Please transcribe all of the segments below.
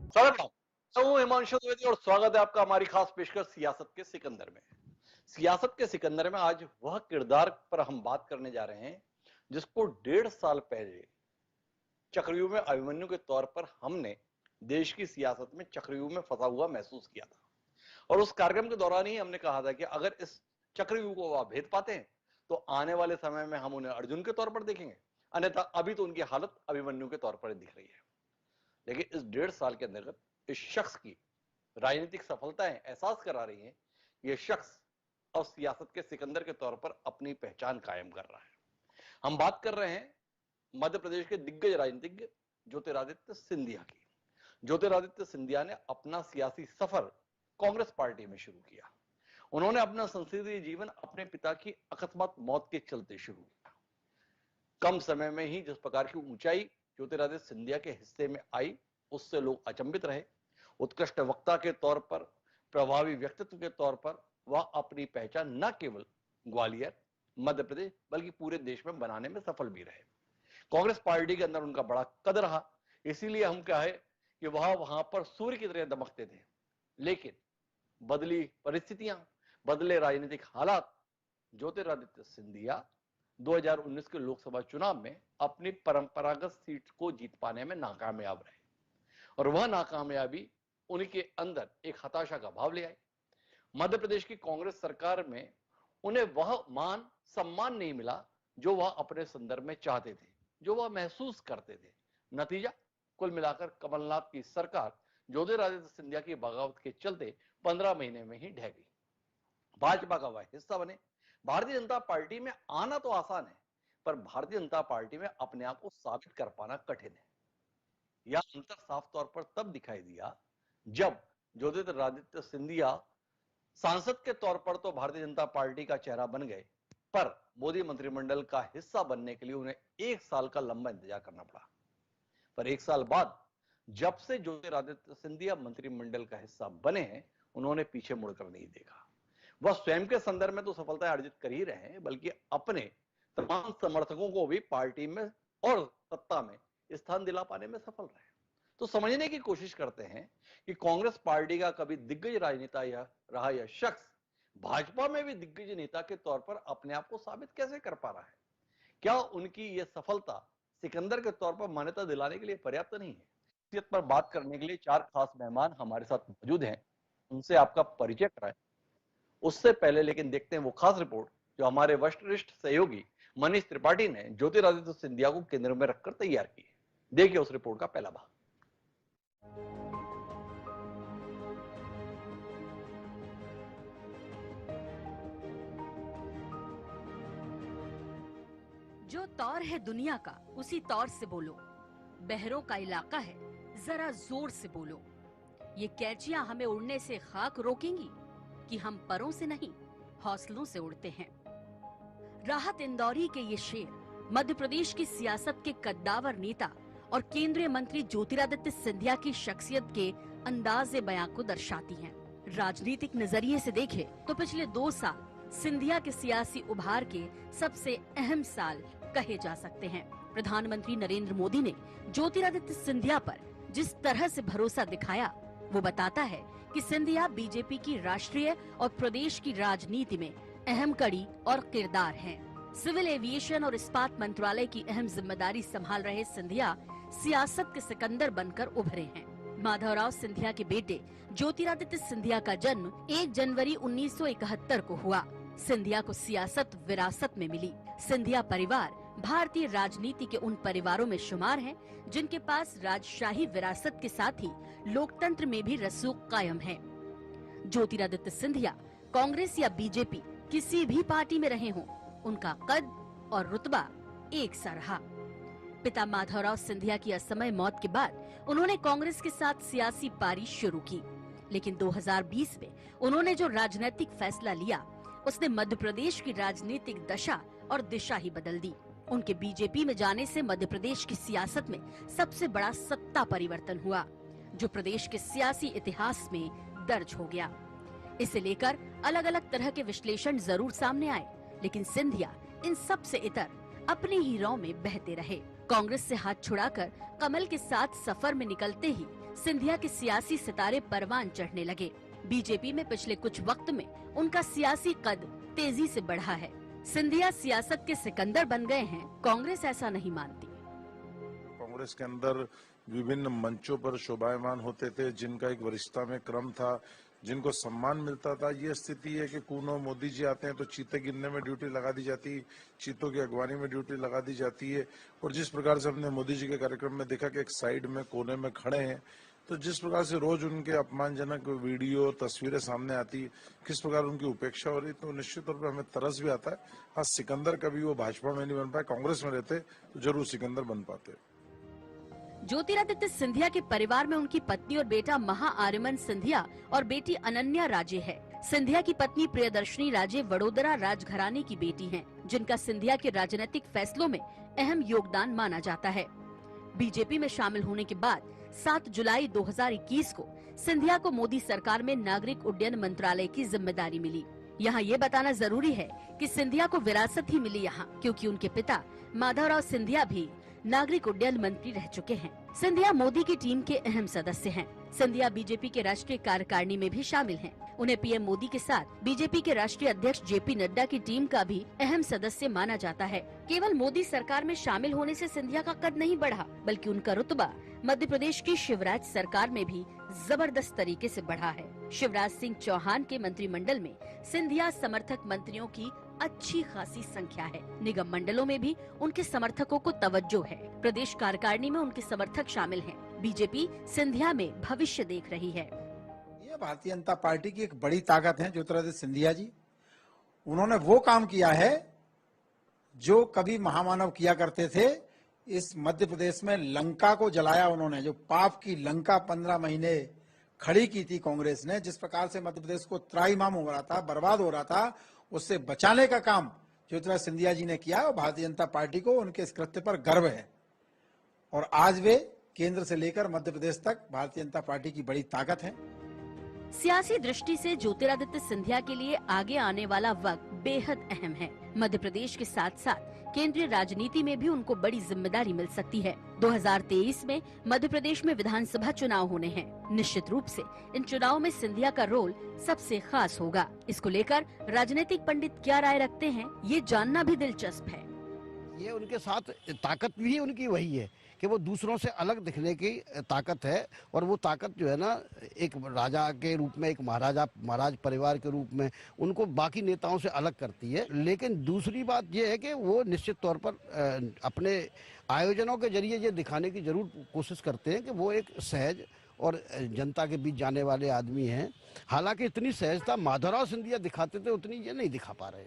स्वागत हूं हिमांशु द्विवेदी और स्वागत है आपका हमारी खास पेशकश सियासत के सिकंदर में। सियासत के सिकंदर में आज वह किरदार पर हम बात करने जा रहे हैं जिसको 1.5 साल पहले चक्रव्यूह में अभिमन्यु के तौर पर हमने देश की सियासत में चक्रव्यूह में फंसा हुआ महसूस किया था। और उस कार्यक्रम के दौरान ही हमने कहा था कि अगर इस चक्रव्यूह को वह भेद पाते हैं तो आने वाले समय में हम उन्हें अर्जुन के तौर पर देखेंगे, अन्यथा अभी तो उनकी हालत अभिमन्यु के तौर पर दिख रही है। लेकिन इस 1.5 साल के अंतर्गत इस शख्स की राजनीतिक सफलताएं एहसास करा रही हैं कि यह शख्स अब सियासत के सिकंदर के तौर पर अपनी पहचान कायम कर रहा है। हम बात कर रहे हैं मध्य प्रदेश के दिग्गज राजनीतिज्ञ ज्योतिरादित्य सिंधिया की। ज्योतिरादित्य सिंधिया ने अपना सियासी सफर कांग्रेस पार्टी में शुरू किया। उन्होंने अपना संसदीय जीवन अपने पिता की अकस्मात मौत के चलते शुरू किया। कम समय में ही जिस प्रकार की ऊंचाई ज्योतिरादित्य सिंधिया के हिस्से में आई उससे लोग अचंभित रहे। उत्कृष्ट वक्ता के तौर पर, प्रभावी व्यक्तित्व के तौर पर वह अपनी पहचान न केवल ग्वालियर, मध्य प्रदेश बल्कि पूरे देश में बनाने में सफल भी रहे। कांग्रेस पार्टी के अंदर उनका बड़ा कद रहा, इसीलिए हम कहे कि वह वहां पर सूर्य की तरह दमकते थे। लेकिन बदली परिस्थितियां, बदले राजनीतिक हालात, ज्योतिरादित्य सिंधिया 2019 के लोकसभा चुनाव में अपनी परंपरागत सीट को जीत पाने में नाकामयाब रहे और वह नाकामयाबी उनके अंदर एक हताशा का भाव ले आई। मध्य प्रदेश की कांग्रेस सरकार में उन्हें वह मान सम्मान नहीं मिला जो वह अपने संदर्भ में चाहते थे, जो वह महसूस करते थे। नतीजा कुल मिलाकर कमलनाथ की सरकार ज्योतिरादित्य सिंधिया की बगावत के चलते 15 महीने में ही ढह गई। भाजपा का वह हिस्सा बने। भारतीय जनता पार्टी में आना तो आसान है, पर भारतीय जनता पार्टी में अपने आप को साबित कर पाना कठिन है। यह अंतर साफ तौर पर तब दिखाई दिया जब ज्योतिरादित्य सिंधिया सांसद के तौर पर तो भारतीय जनता पार्टी का चेहरा बन गए, पर मोदी मंत्रिमंडल का हिस्सा बनने के लिए उन्हें 1 साल का लंबा इंतजार करना पड़ा। पर 1 साल बाद जब से ज्योतिरादित्य सिंधिया मंत्रिमंडल का हिस्सा बने हैं, उन्होंने पीछे मुड़कर नहीं देखा। वह स्वयं के संदर्भ में तो सफलता अर्जित कर ही रहे हैं, बल्कि अपने तमाम समर्थकों को भी पार्टी में और सत्ता में स्थान दिला पाने में सफल रहे। तो समझने की कोशिश करते हैं कि कांग्रेस पार्टी का कभी दिग्गज राजनेता रहा यह शख्स भाजपा में भी दिग्गज नेता के तौर पर अपने आप को साबित कैसे कर पा रहा है। क्या उनकी यह सफलता सिकंदर के तौर पर मान्यता दिलाने के लिए पर्याप्त नहीं है? इस पर बात करने के लिए 4 खास मेहमान हमारे साथ मौजूद हैं। उनसे आपका परिचय कराएं। उससे पहले लेकिन देखते हैं वो खास रिपोर्ट जो हमारे वरिष्ठ सहयोगी मनीष त्रिपाठी ने ज्योतिरादित्य सिंधिया को केंद्र में रखकर तैयार की है। देखिए उस रिपोर्ट का पहला भाग। जो तौर है दुनिया का उसी तौर से बोलो। बहरों का इलाका है, जरा जोर से बोलो। ये कैचियां हमें उड़ने से खाक रोकेंगी कि हम परों से नहीं हौसलों से उड़ते हैं। राहत इंदौरी के ये शेर मध्य प्रदेश की सियासत के कद्दावर नेता और केंद्रीय मंत्री ज्योतिरादित्य सिंधिया की शख्सियत के अंदाज़े बयां को दर्शाती हैं। राजनीतिक नजरिए से देखे तो पिछले 2 साल सिंधिया के सियासी उभार के सबसे अहम साल कहे जा सकते हैं। प्रधानमंत्री नरेंद्र मोदी ने ज्योतिरादित्य सिंधिया पर जिस तरह से भरोसा दिखाया वो बताता है कि सिंधिया बीजेपी की राष्ट्रीय और प्रदेश की राजनीति में अहम कड़ी और किरदार हैं। सिविल एविएशन और इस्पात मंत्रालय की अहम जिम्मेदारी संभाल रहे सिंधिया सियासत के सिकंदर बनकर उभरे हैं। माधवराव सिंधिया के बेटे ज्योतिरादित्य सिंधिया का जन्म 1 जनवरी 1971 को हुआ। सिंधिया को सियासत विरासत में मिली। सिंधिया परिवार भारतीय राजनीति के उन परिवारों में शुमार हैं जिनके पास राजशाही विरासत के साथ ही लोकतंत्र में भी रसूख कायम है। ज्योतिरादित्य सिंधिया कांग्रेस या बीजेपी किसी भी पार्टी में रहे हों, उनका कद और रुतबा एक सा रहा। पिता माधवराव सिंधिया की असमय मौत के बाद उन्होंने कांग्रेस के साथ सियासी पारी शुरू की, लेकिन 2020 में उन्होंने जो राजनीतिक फैसला लिया उसने मध्य प्रदेश की राजनीतिक दशा और दिशा ही बदल दी। उनके बीजेपी में जाने से मध्य प्रदेश की सियासत में सबसे बड़ा सत्ता परिवर्तन हुआ, जो प्रदेश के सियासी इतिहास में दर्ज हो गया। इसे लेकर अलग अलग तरह के विश्लेषण जरूर सामने आए, लेकिन सिंधिया इन सब से इतर अपने ही राह में बहते रहे। कांग्रेस से हाथ छुड़ाकर कमल के साथ सफर में निकलते ही सिंधिया के सियासी सितारे परवान चढ़ने लगे। बीजेपी में पिछले कुछ वक्त में उनका सियासी कद तेजी से बढ़ा है। सिंधिया सियासत के सिकंदर बन गए हैं, कांग्रेस ऐसा नहीं मानती। कांग्रेस के अंदर विभिन्न मंचों पर शोभायमान होते थे, जिनका एक वरिष्ठता में क्रम था, जिनको सम्मान मिलता था। ये स्थिति है कि कूनो मोदी जी आते हैं तो चीते गिनने में ड्यूटी लगा दी जाती, चीतों की अगवानी में ड्यूटी लगा दी जाती है। और जिस प्रकार से हमने मोदी जी के कार्यक्रम में देखा कि एक साइड में कोने में खड़े हैं, तो जिस प्रकार से रोज उनके अपमानजनक वीडियो तस्वीरें सामने आती, किस प्रकार उनकी उपेक्षा हो रही, तो निश्चित तौर पर हमें तरस भी आता है। हाँ, सिकंदर कभी वो भाजपा में नहीं बन पाए, कांग्रेस में रहते तो जरूर सिकंदर बन पाते। ज्योतिरादित्य सिंधिया के परिवार में उनकी पत्नी और बेटा महाआर्यमन सिंधिया और बेटी अनन्या राजे है। सिंधिया की पत्नी प्रियदर्शनी राजे वडोदरा राजघराने की बेटी हैं, जिनका सिंधिया के राजनीतिक फैसलों में अहम योगदान माना जाता है। बीजेपी में शामिल होने के बाद 7 जुलाई 2021 को सिंधिया को मोदी सरकार में नागरिक उड्डयन मंत्रालय की जिम्मेदारी मिली। यहाँ ये बताना जरूरी है कि सिंधिया को विरासत ही मिली यहाँ, क्योंकि उनके पिता माधवराव सिंधिया भी नागरिक उड्डयन मंत्री रह चुके हैं। सिंधिया मोदी की टीम के अहम सदस्य हैं। सिंधिया बीजेपी के राष्ट्रीय कार्यकारिणी में भी शामिल हैं। उन्हें पीएम मोदी के साथ बीजेपी के राष्ट्रीय अध्यक्ष जेपी नड्डा की टीम का भी अहम सदस्य माना जाता है। केवल मोदी सरकार में शामिल होने से सिंधिया का कद नहीं बढ़ा, बल्कि उनका रुतबा मध्य प्रदेश की शिवराज सरकार में भी जबरदस्त तरीके से बढ़ा है। शिवराज सिंह चौहान के मंत्रिमंडल में सिंधिया समर्थक मंत्रियों की अच्छी खासी संख्या है। निगम मंडलों में भी उनके समर्थकों को तवज्जो है। प्रदेश कार्यकारिणी में उनके समर्थक शामिल हैं। बीजेपी सिंधिया में भविष्य देख रही है। ये भारतीय जनता पार्टी की एक बड़ी ताकत है ज्योतिरादित्य सिंधिया जी। उन्होंने वो काम किया है जो कभी महामानव किया करते थे। इस मध्य प्रदेश में लंका को जलाया उन्होंने, जो पाप की लंका 15 महीने खड़ी की थी कांग्रेस ने। जिस प्रकार से मध्य प्रदेश को त्राहिमाम हो रहा था, बर्बाद हो रहा था, उससे बचाने का काम ज्योतिरादित्य सिंधिया जी ने किया और भारतीय जनता पार्टी को उनके इस कृत्य पर गर्व है। और आज वे केंद्र से लेकर मध्य प्रदेश तक भारतीय जनता पार्टी की बड़ी ताकत है। सियासी दृष्टि से ज्योतिरादित्य सिंधिया के लिए आगे आने वाला वक्त बेहद अहम है। मध्य प्रदेश के साथ साथ केंद्रीय राजनीति में भी उनको बड़ी जिम्मेदारी मिल सकती है। 2023 में मध्य प्रदेश में विधानसभा चुनाव होने हैं। निश्चित रूप से इन चुनाव में सिंधिया का रोल सबसे खास होगा। इसको लेकर राजनीतिक पंडित क्या राय रखते हैं, ये जानना भी दिलचस्प है। ये उनके साथ ताकत भी उनकी वही है कि वो दूसरों से अलग दिखने की ताकत है। और वो ताकत जो है ना, एक राजा के रूप में, एक महाराज परिवार के रूप में उनको बाकी नेताओं से अलग करती है। लेकिन दूसरी बात ये है कि वो निश्चित तौर पर अपने आयोजनों के जरिए ये दिखाने की जरूर कोशिश करते हैं कि वो एक सहज और जनता के बीच जाने वाले आदमी हैं। हालांकि इतनी सहजता माधवराव सिंधिया दिखाते थे, उतनी ये नहीं दिखा पा रहे।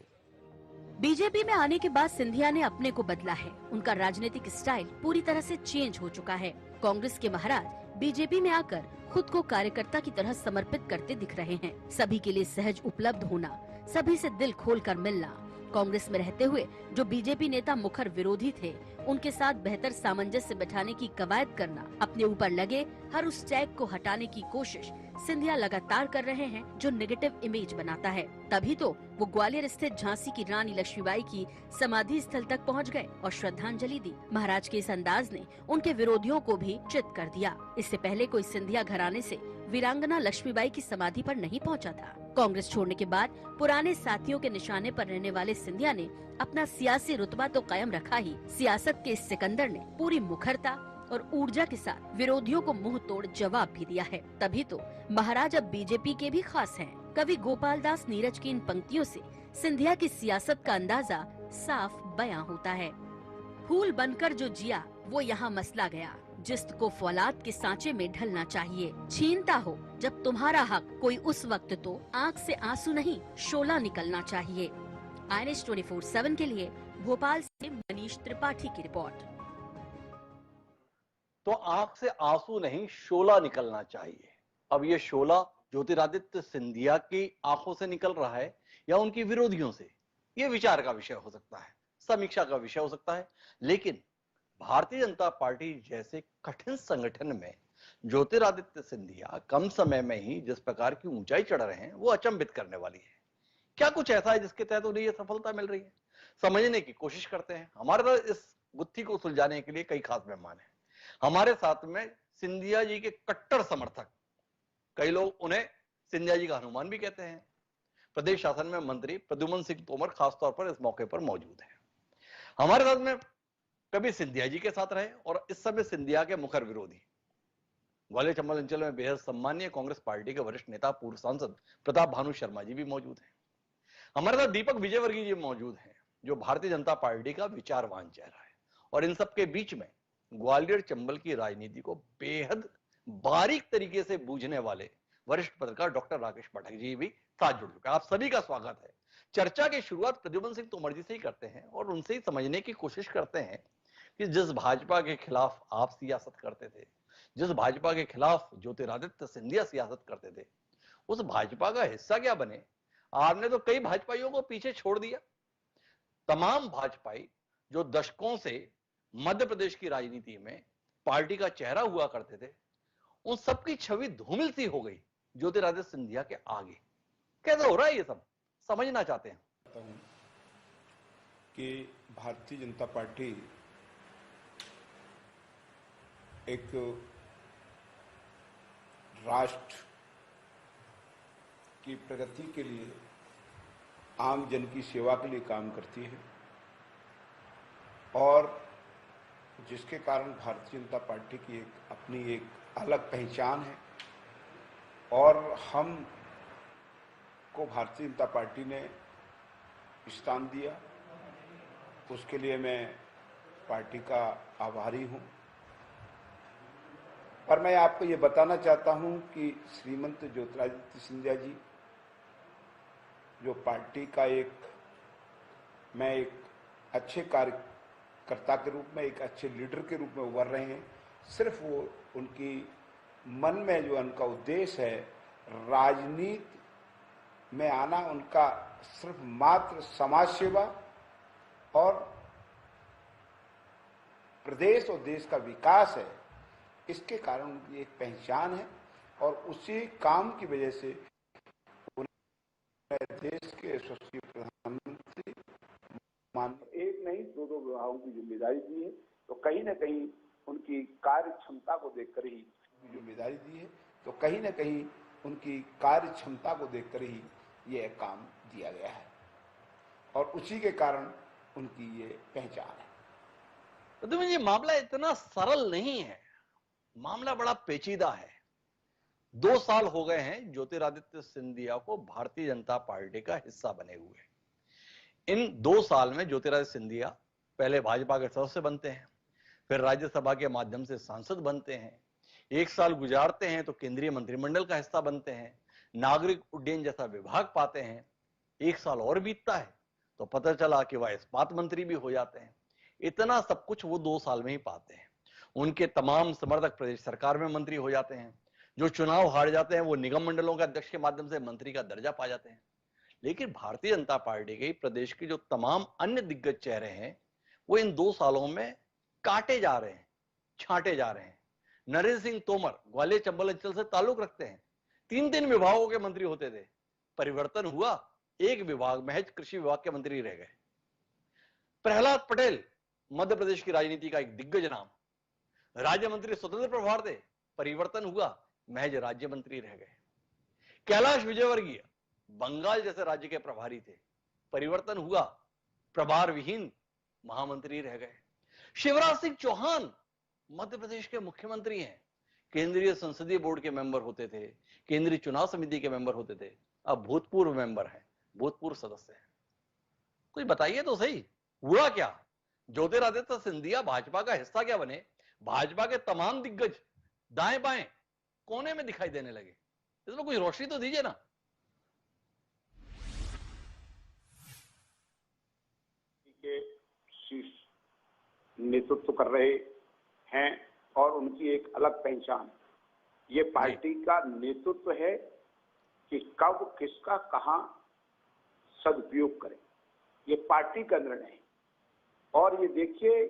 बीजेपी में आने के बाद सिंधिया ने अपने को बदला है। उनका राजनीतिक स्टाइल पूरी तरह से चेंज हो चुका है। कांग्रेस के महाराज बीजेपी में आकर खुद को कार्यकर्ता की तरह समर्पित करते दिख रहे हैं। सभी के लिए सहज उपलब्ध होना, सभी से दिल खोलकर मिलना, कांग्रेस में रहते हुए जो बीजेपी नेता मुखर विरोधी थे उनके साथ बेहतर सामंजस्य बैठाने की कवायद करना, अपने ऊपर लगे हर उस टैग को हटाने की कोशिश सिंधिया लगातार कर रहे हैं, जो नेगेटिव इमेज बनाता है। तभी तो वो ग्वालियर स्थित झांसी की रानी लक्ष्मीबाई की समाधि स्थल तक पहुंच गए और श्रद्धांजलि दी। महाराज के इस अंदाज ने उनके विरोधियों को भी चित कर दिया। इससे पहले कोई सिंधिया घराने से वीरांगना लक्ष्मीबाई की समाधि पर नहीं पहुंचा था। कांग्रेस छोड़ने के बाद पुराने साथियों के निशाने पर रहने वाले सिंधिया ने अपना सियासी रुतबा तो कायम रखा ही, सियासत के इस सिकंदर ने पूरी मुखरता और ऊर्जा के साथ विरोधियों को मुंह तोड़ जवाब भी दिया है। तभी तो महाराज अब बीजेपी के भी खास हैं। कवि गोपाल दास नीरज की इन पंक्तियों से सिंधिया की सियासत का अंदाजा साफ बयां होता है। फूल बनकर जो जिया वो यहाँ मसला गया, जिस्त को फौलाद के सांचे में ढलना चाहिए। छीनता हो जब तुम्हारा हक कोई उस वक्त तो आँख से आंसू नहीं शोला निकलना चाहिए। INS 24/7 के लिए भोपाल से मनीष त्रिपाठी की रिपोर्ट। तो आंख से आंसू नहीं शोला निकलना चाहिए। अब ये शोला ज्योतिरादित्य सिंधिया की आंखों से निकल रहा है या उनकी विरोधियों से, ये विचार का विषय हो सकता है, समीक्षा का विषय हो सकता है। लेकिन भारतीय जनता पार्टी जैसे कठिन संगठन में ज्योतिरादित्य सिंधिया कम समय में ही जिस प्रकार की ऊंचाई चढ़ रहे हैं वो अचंभित करने वाली है। क्या कुछ ऐसा है जिसके तहत उन्हें ये सफलता मिल रही है, समझने की कोशिश करते हैं। हमारे इस गुत्थी को सुलझाने के लिए कई खास मेहमान हैं। हमारे साथ में सिंधिया जी के कट्टर समर्थक, कई लोग उन्हें सिंधिया जी का हनुमान भी कहते हैं, प्रदेश शासन में मंत्री प्रद्युम्न सिंह तोमर खासतौर पर इस मौके पर मौजूद है। हमारे साथ में कभी सिंधिया जी के साथ रहे और इस समय सिंधिया के मुखर विरोधी, ग्वालियर चंबल अंचल में बेहद सम्मानीय कांग्रेस पार्टी के वरिष्ठ नेता पूर्व सांसद प्रताप भानु शर्मा जी भी मौजूद हैं। हमारे साथ दीपक विजयवर्गीय जी मौजूद हैं, जो भारतीय जनता पार्टी का विचारवान चेहरा है, और इन सबके बीच में ग्वालियर चंबल की राजनीति को बेहद बारीक तरीके से बूझने वाले वरिष्ठ पत्रकार डॉक्टर राकेश पाठक जी भी साथ जुड़ चुके हैं। आप सभी का स्वागत है। चर्चा की शुरुआत प्रद्युम्न सिंह तोमर जी से ही करते हैं और उनसे ही समझने की कोशिश करते हैं कि जिस भाजपा के खिलाफ आप सियासत करते थे, जिस भाजपा के खिलाफ ज्योतिरादित्य सिंधिया सियासत करते थे, उस भाजपा का हिस्सा क्या बने? आपने तो कई भाजपाइयों को पीछे छोड़ दिया। तमाम भाजपाई जो दशकों से मध्य प्रदेश की राजनीति में पार्टी का चेहरा हुआ करते थे, उन सबकी छवि धूमिल सी हो गई ज्योतिरादित्य सिंधिया के आगे। कैसे हो रहा है ये सब, समझना चाहते हैं। कि भारतीय जनता पार्टी एक राष्ट्र की प्रगति के लिए, आम जन की सेवा के लिए काम करती है, और जिसके कारण भारतीय जनता पार्टी की अपनी एक अलग पहचान है। और हम को भारतीय जनता पार्टी ने स्थान दिया, उसके लिए मैं पार्टी का आभारी हूं। और मैं आपको ये बताना चाहता हूं कि श्रीमंत ज्योतिरादित्य सिंधिया जी जो पार्टी का मैं एक अच्छे कार्यकर्ता के रूप में, एक अच्छे लीडर के रूप में उभर रहे हैं। सिर्फ वो उनकी मन में जो उनका उद्देश्य है राजनीति में आना, उनका सिर्फ मात्र समाज सेवा और प्रदेश और देश का विकास है, इसके कारण उनकी एक पहचान है। और उसी काम की वजह से उन्हें देश के यशस्वी प्रधानमंत्री एक नहीं दो विभागों की जिम्मेदारी दी है, तो कहीं न कहीं उनकी कार्य क्षमता को देखकर ही जिम्मेदारी दी है, तो कहीं न कहीं उनकी कार्य क्षमता को देखकर ही ये काम दिया गया है, और उसी के कारण उनकी ये पहचान है। तो ये मामला इतना सरल नहीं है, मामला बड़ा पेचीदा है। 2 साल हो गए हैं ज्योतिरादित्य सिंधिया को भारतीय जनता पार्टी का हिस्सा बने हुए। इन 2 साल में ज्योतिरादित्य सिंधिया पहले भाजपा के सदस्य बनते हैं, फिर राज्यसभा के माध्यम से सांसद बनते हैं, 1 साल गुजारते हैं तो केंद्रीय मंत्रिमंडल का हिस्सा बनते हैं, नागरिक उड्डयन जैसा विभाग पाते हैं। 1 साल और बीतता है तो पता चला कि वह इस्पात मंत्री भी हो जाते हैं। इतना सब कुछ वो 2 साल में ही पाते हैं। उनके तमाम समर्थक प्रदेश सरकार में मंत्री हो जाते हैं, जो चुनाव हार जाते हैं वो निगम मंडलों के अध्यक्ष के माध्यम से मंत्री का दर्जा पा जाते हैं। लेकिन भारतीय जनता पार्टी के प्रदेश के जो तमाम अन्य दिग्गज चेहरे हैं, वो इन 2 सालों में काटे जा रहे हैं, छांटे जा रहे हैं। नरेंद्र सिंह तोमर ग्वालियर चंबल अंचल से ताल्लुक रखते हैं, 3 विभागों के मंत्री होते थे, परिवर्तन हुआ, एक विभाग महज कृषि विभाग के मंत्री रह गए। प्रहलाद पटेल मध्य प्रदेश की राजनीति का एक दिग्गज नाम, राज्य मंत्री स्वतंत्र प्रभार थे, परिवर्तन हुआ, महज राज्य मंत्री रह गए। कैलाश विजयवर्गीय बंगाल जैसे राज्य के प्रभारी थे, परिवर्तन हुआ, प्रभार विहीन महामंत्री रह गए। शिवराज सिंह चौहान मध्य प्रदेश के मुख्यमंत्री हैं, केंद्रीय संसदीय बोर्ड के मेंबर होते थे, केंद्रीय चुनाव समिति के मेंबर होते थे, अब भूतपूर्व मेंबर हैं, भूतपूर्व सदस्य हैं। कुछ बताइए तो सही, हुआ क्या? ज्योतिरादित्य सिंधिया भाजपा का हिस्सा क्या बने? भाजपा के तमाम दिग्गज दाएं बाएं कोने में दिखाई देने लगे। इसमें कुछ रोशनी तो दीजिए ना। के शीर्ष नेतृत्व कर रहे हैं और उनकी एक अलग पहचान, ये पार्टी का नेतृत्व है कि कब किसका कहां सदुपयोग करें, ये पार्टी का निर्णय है। और ये देखिए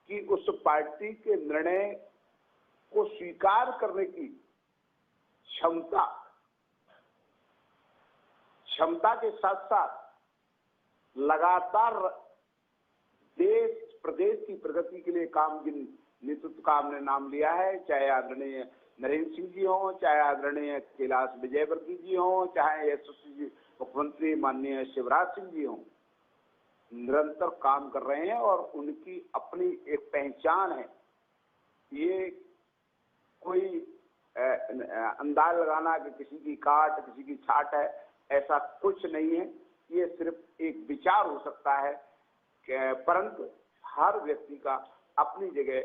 कि उस पार्टी के निर्णय को स्वीकार करने की क्षमता के साथ साथ लगातार देश प्रदेश की प्रगति के लिए काम जिन नेतृत्व का हमने नाम लिया है, चाहे आदरणीय नरेंद्र सिंह जी हों, चाहे आदरणीय कैलाश विजयवर्गीय जी हों, चाहे यशस्वी मुख्यमंत्री माननीय शिवराज सिंह जी हों, निरंतर काम कर रहे हैं और उनकी अपनी एक पहचान है। ये कोई अंदाज लगाना कि किसी की काट किसी की छाट है, ऐसा कुछ नहीं है। ये सिर्फ एक विचार हो सकता है, परंतु हर व्यक्ति का अपनी जगह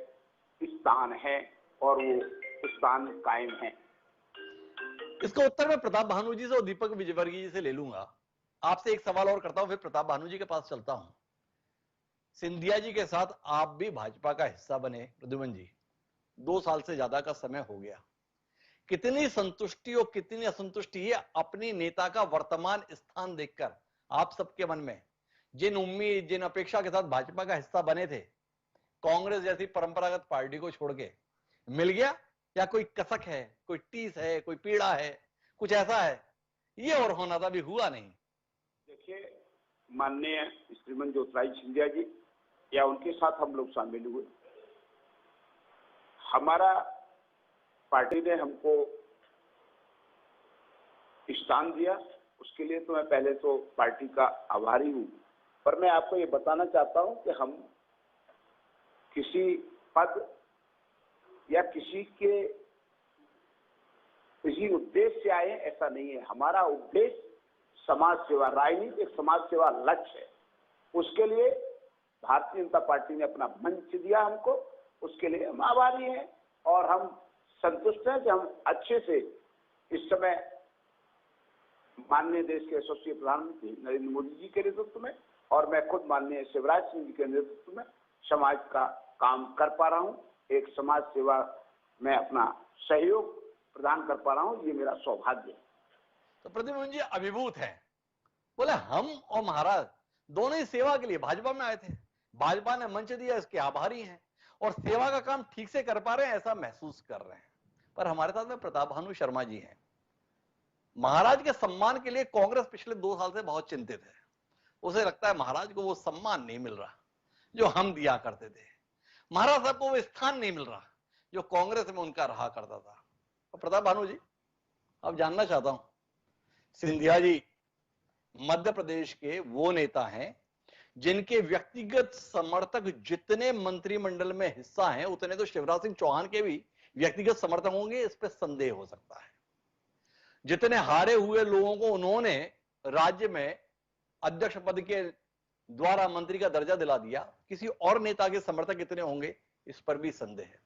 स्थान है और वो स्थान कायम है। इसका उत्तर मैं प्रताप भानु जी से और दीपक विजयवर्गीय जी से ले लूंगा। आपसे एक सवाल और करता हूं, फिर प्रताप भानु जी के पास चलता हूं। सिंधिया जी के साथ आप भी भाजपा का हिस्सा बने प्रद्युमन जी, 2 साल से ज्यादा का समय हो गया। कितनी संतुष्टि और कितनी असंतुष्टि है अपनी नेता का वर्तमान स्थान देखकर आप सबके मन में? जिन उम्मीद जिन अपेक्षा के साथ भाजपा का हिस्सा बने थे, कांग्रेस जैसी परंपरागत पार्टी को छोड़ के मिल गया, या कोई कसक है, कोई टीस है, कोई पीड़ा है, कुछ ऐसा है? ये और होना था, भी हुआ नहीं। देखिए, माननीय श्रीमंत ज्योतिरादित्य सिंधिया जी या उनके साथ हम लोग शामिल हुए। हमारा पार्टी ने हमको स्थान दिया, उसके लिए तो मैं पहले तो पार्टी का आभारी हूं। पर मैं आपको ये बताना चाहता हूं कि हम किसी पद या किसी उद्देश्य से आए, ऐसा नहीं है। हमारा उद्देश्य समाज सेवा, राजनीतिक समाज सेवा लक्ष्य है। उसके लिए भारतीय जनता पार्टी ने अपना मंच दिया हमको, उसके लिए हम आभारी हैं और हम संतुष्ट हैं कि हम अच्छे से इस समय माननीय देश के यशस्वी प्रधानमंत्री नरेंद्र मोदी जी के नेतृत्व में और मैं खुद माननीय शिवराज सिंह जी के नेतृत्व में समाज का काम कर पा रहा हूं। एक समाज सेवा में अपना सहयोग प्रदान कर पा रहा हूं, ये मेरा सौभाग्य है। तो प्रद्युमन जी अभिभूत है, बोले हम और महाराज दोनों ही सेवा के लिए भाजपा में आए थे, भाजपा ने मंच दिया, इसके आभारी हैं और सेवा का काम ठीक से कर पा रहे हैं, ऐसा महसूस कर रहे हैं। पर हमारे साथ में प्रताप भानु शर्मा जी हैं। महाराज के सम्मान के लिए कांग्रेस पिछले 2 साल से बहुत चिंतित है। उसे लगता है महाराज को वो सम्मान नहीं मिल रहा जो हम दिया करते थे, महाराज साहब को वो स्थान नहीं मिल रहा जो कांग्रेस में उनका रहा करता था। तो प्रताप भानु जी, अब जानना चाहता हूं, सिंधिया जी मध्य प्रदेश के वो नेता हैं जिनके व्यक्तिगत समर्थक जितने मंत्रिमंडल में हिस्सा हैं, उतने तो शिवराज सिंह चौहान के भी व्यक्तिगत समर्थक होंगे, इस पर संदेह हो सकता है। जितने हारे हुए लोगों को उन्होंने राज्य में अध्यक्ष पद के द्वारा मंत्री का दर्जा दिला दिया, किसी और नेता के समर्थक कितने होंगे, इस पर भी संदेह है।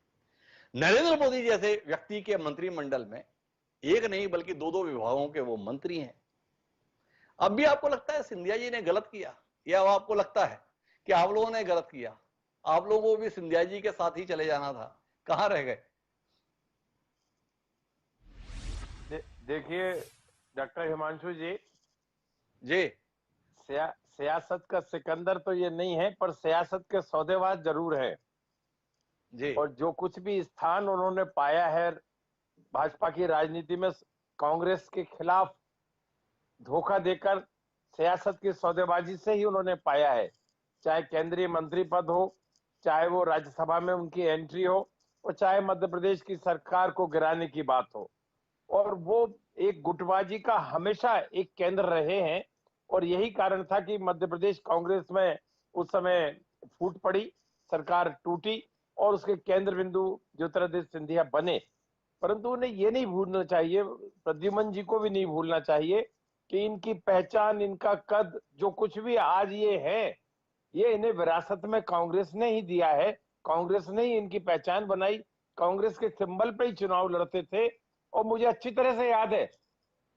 नरेंद्र मोदी जैसे व्यक्ति के मंत्रिमंडल में एक नहीं बल्कि 2-2 विभागों के वो मंत्री हैं। अब भी आपको लगता है सिंधिया जी ने गलत किया, या आपको लगता है कि आप लोगों ने गलत किया, आप लोगों को भी सिंधिया जी के साथ ही चले जाना था, कहां रह गए? देखिए डॉक्टर हिमांशु जी, जी सियासत का सिकंदर तो ये नहीं है, पर सियासत के सौदेबाज जरूर है जी। और जो कुछ भी स्थान उन्होंने पाया है भाजपा की राजनीति में कांग्रेस के खिलाफ धोखा देकर सियासत की सौदेबाजी से ही उन्होंने पाया है। चाहे केंद्रीय मंत्री पद हो, चाहे वो राज्यसभा में उनकी एंट्री हो, और चाहे मध्य प्रदेश की सरकार को गिराने की बात हो। और वो एक गुटबाजी का हमेशा एक केंद्र रहे हैं और यही कारण था कि मध्य प्रदेश कांग्रेस में उस समय फूट पड़ी, सरकार टूटी और उसके केंद्र बिंदु ज्योतिरादित्य सिंधिया बने। परंतु उन्हें ये नहीं भूलना चाहिए, प्रद्युमन जी को भी नहीं भूलना चाहिए कि इनकी पहचान, इनका कद, जो कुछ भी आज ये है, ये इन्हें विरासत में कांग्रेस ने ही दिया है। कांग्रेस ने ही इनकी पहचान बनाई, कांग्रेस के सिंबल पे ही चुनाव लड़ते थे। और मुझे अच्छी तरह से याद है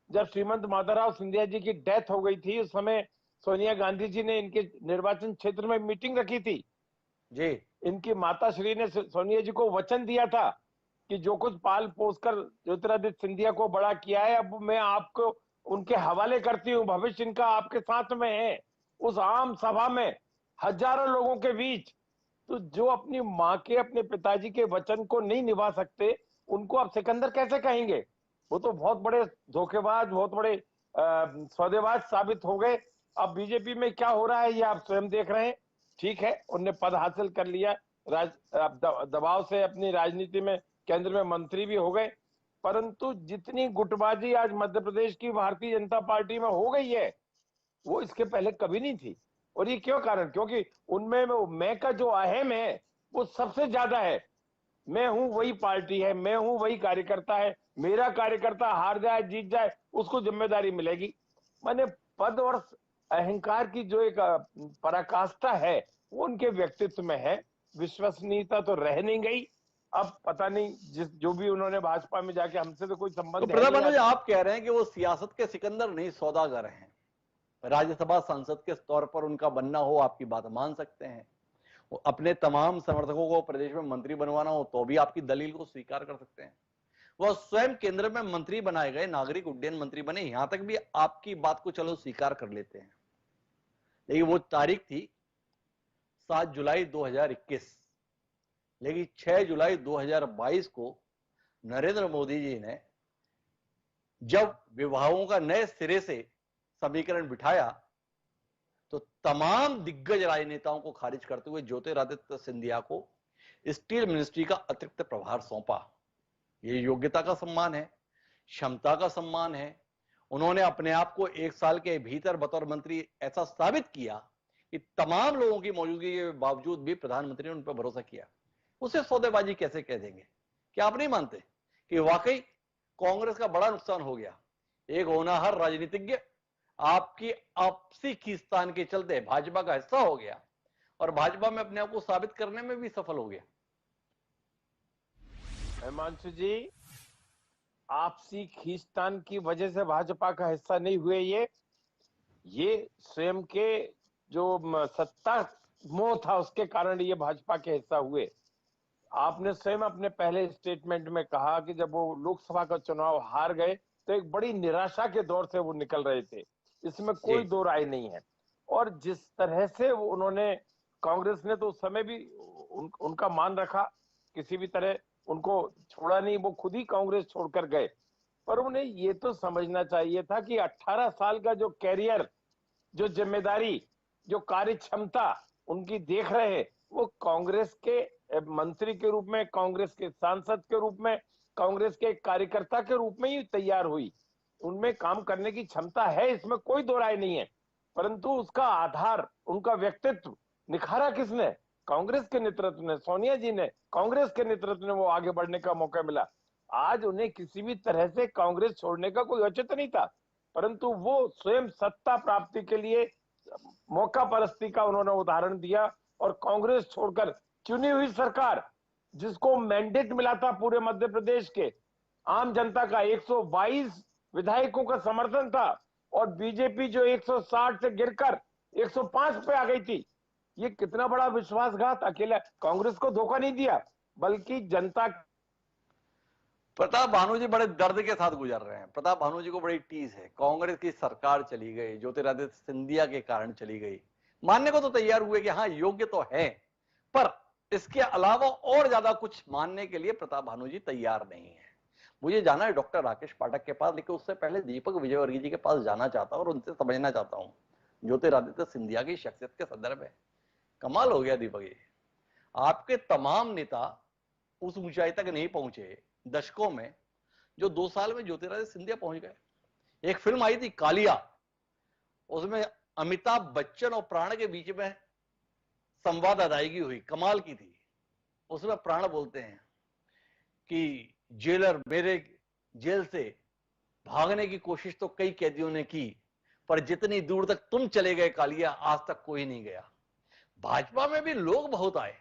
जब श्रीमंत माधवराव सिंधिया जी की डेथ हो गई थी, उस समय सोनिया गांधी जी ने इनके निर्वाचन क्षेत्र में मीटिंग रखी थी जी। इनकी माता श्री ने सोनिया जी को वचन दिया था कि जो कुछ पाल पोस कर ज्योतिरादित्य सिंधिया को बड़ा किया है, अब मैं आपको उनके हवाले करती हूँ, भविष्य इनका आपके साथ में है। उस आम सभा में हजारों लोगों के बीच, तो जो अपनी माँ के, अपने पिताजी के वचन को नहीं निभा सकते, उनको आप सिकंदर कैसे कहेंगे? वो तो बहुत बड़े धोखेबाज, बहुत बड़े सौदेबाज साबित हो गए। अब बीजेपी में क्या हो रहा है ये आप स्वयं देख रहे हैं। ठीक है, उनने पद हासिल कर लिया, दबाव से अपनी राजनीति में केंद्र में मंत्री भी हो गए, परंतु जितनी गुटबाजी आज मध्य प्रदेश की भारतीय जनता पार्टी में हो गई है वो इसके पहले कभी नहीं थी। और ये क्यों कारण? क्योंकि उनमें मैं का जो अहम है वो सबसे ज्यादा है। मैं हूं वही पार्टी है, मैं हूं वही कार्यकर्ता है, मेरा कार्यकर्ता हार जाए जीत जाए उसको जिम्मेदारी मिलेगी। माने पद और अहंकार की जो एक पराकाष्ठा है वो उनके व्यक्तित्व में है। विश्वसनीयता तो रह नहीं गई। अब पता नहीं जो भी उन्होंने भाजपा में जाके, हमसे तो कोई तो संबंध है प्रताप नहीं। भानु, आप कह रहे हैं कि वो सियासत के सिकंदर नहीं सौदागर हैं। राज्यसभा सांसद के तौर पर उनका बनना हो, आपकी बात मान सकते हैं। वो अपने तमाम समर्थकों को प्रदेश में मंत्री बनवाना हो तो भी आपकी दलील को स्वीकार कर सकते हैं। वह स्वयं केंद्र में मंत्री बनाए गए, नागरिक उड्डयन मंत्री बने, यहां तक भी आपकी बात को चलो स्वीकार कर लेते हैं। लेकिन वो तारीख थी 7 जुलाई 2021, लेकिन 6 जुलाई 2022 को नरेंद्र मोदी जी ने जब विभागों का नए सिरे से समीकरण बिठाया तो तमाम दिग्गज राजनेताओं को खारिज करते हुए ज्योतिरादित्य सिंधिया को स्टील मिनिस्ट्री का अतिरिक्त प्रभार सौंपा। ये योग्यता का सम्मान है, क्षमता का सम्मान है। उन्होंने अपने आप को 1 साल के भीतर बतौर मंत्री ऐसा साबित किया कि तमाम लोगों की मौजूदगी के बावजूद भी प्रधानमंत्री ने उन पर भरोसा किया। उसे सौदेबाजी कैसे कह देंगे? क्या आप नहीं मानते कि वाकई कांग्रेस का बड़ा नुकसान हो गया? एक होनहार राजनीतिज्ञ आपकी आपसी खींचतान के चलते भाजपा का हिस्सा हो गया और भाजपा में अपने आप को साबित करने में भी सफल हो गया। हिमांशु जी, आपसी खींचतान की वजह से भाजपा का हिस्सा नहीं हुए। ये स्वयं के जो सत्ता मोह था उसके कारण ये भाजपा के हिस्सा हुए। आपने स्वयं अपने पहले स्टेटमेंट में कहा कि जब वो लोकसभा का चुनाव हार गए तो एक बड़ी निराशा के दौर से वो निकल रहे थे, इसमें कोई दो राय नहीं है। और जिस तरह से वो उन्होंने, कांग्रेस ने तो उस समय भी उनका मान रखा, किसी भी तरह उनको छोड़ा नहीं, वो खुद ही कांग्रेस छोड़कर गए। पर उन्हें ये तो समझना चाहिए था कि 18 साल का जो कैरियर, जो जिम्मेदारी, जो कार्य क्षमता उनकी देख रहे हैं, वो कांग्रेस के मंत्री के रूप में, कांग्रेस के सांसद के रूप में, कांग्रेस के कार्यकर्ता के रूप में ही तैयार हुई। उनमें काम करने की क्षमता है, इसमें कोई दो राय नहीं है। परंतु उसका आधार, उनका व्यक्तित्व निखारा किसने? कांग्रेस के नेतृत्व ने, सोनिया जी ने, कांग्रेस के नेतृत्व ने वो आगे बढ़ने का मौका मिला। आज उन्हें किसी भी तरह से कांग्रेस छोड़ने का कोई औचित्य नहीं था, परंतु वो स्वयं सत्ता प्राप्ति के लिए मौका परस्ती का उन्होंने उदाहरण दिया और कांग्रेस छोड़कर चुनी हुई सरकार, जिसको मैंडेट मिला था पूरे मध्य प्रदेश के आम जनता का, 122 विधायकों का समर्थन था, और बीजेपी जो 160 से गिरकर 105 पे आ गई थी। ये कितना बड़ा विश्वासघात! अकेला कांग्रेस को धोखा नहीं दिया, बल्कि जनता। प्रताप भानु जी बड़े दर्द के साथ गुजर रहे हैं। प्रताप भानु जी को बड़ी टीस है, कांग्रेस की सरकार चली गई, ज्योतिरादित्य सिंधिया के कारण चली गई। मानने को तो तैयार हुए कि हाँ योग्य तो है, पर इसके अलावा और ज्यादा कुछ मानने के लिए प्रताप भानु जी तैयार नहीं है। मुझे जाना है डॉक्टर राकेश पाठक के पास, लेकिन उससे पहले दीपक विजयवर्गीय जी के पास जाना चाहता हूं और उनसे समझना चाहता हूं ज्योतिरादित्य सिंधिया की शख्सियत के संदर्भ में। कमाल हो गया दीपक जी, आपके तमाम नेता उस ऊंचाई तक नहीं पहुंचे दशकों में जो 2 साल में ज्योतिरादित्य सिंधिया पहुंच गए। एक फिल्म आई थी कालिया, उसमें अमिताभ बच्चन और प्राण के बीच में संवाद अदायगी हुई, कमाल की थी। उसमें प्राण बोलते हैं कि जेलर, मेरे जेल से भागने की कोशिश तो कई कैदियों ने की, पर जितनी दूर तक तुम चले गए कालिया, आज तक कोई नहीं गया। भाजपा में भी लोग बहुत आए,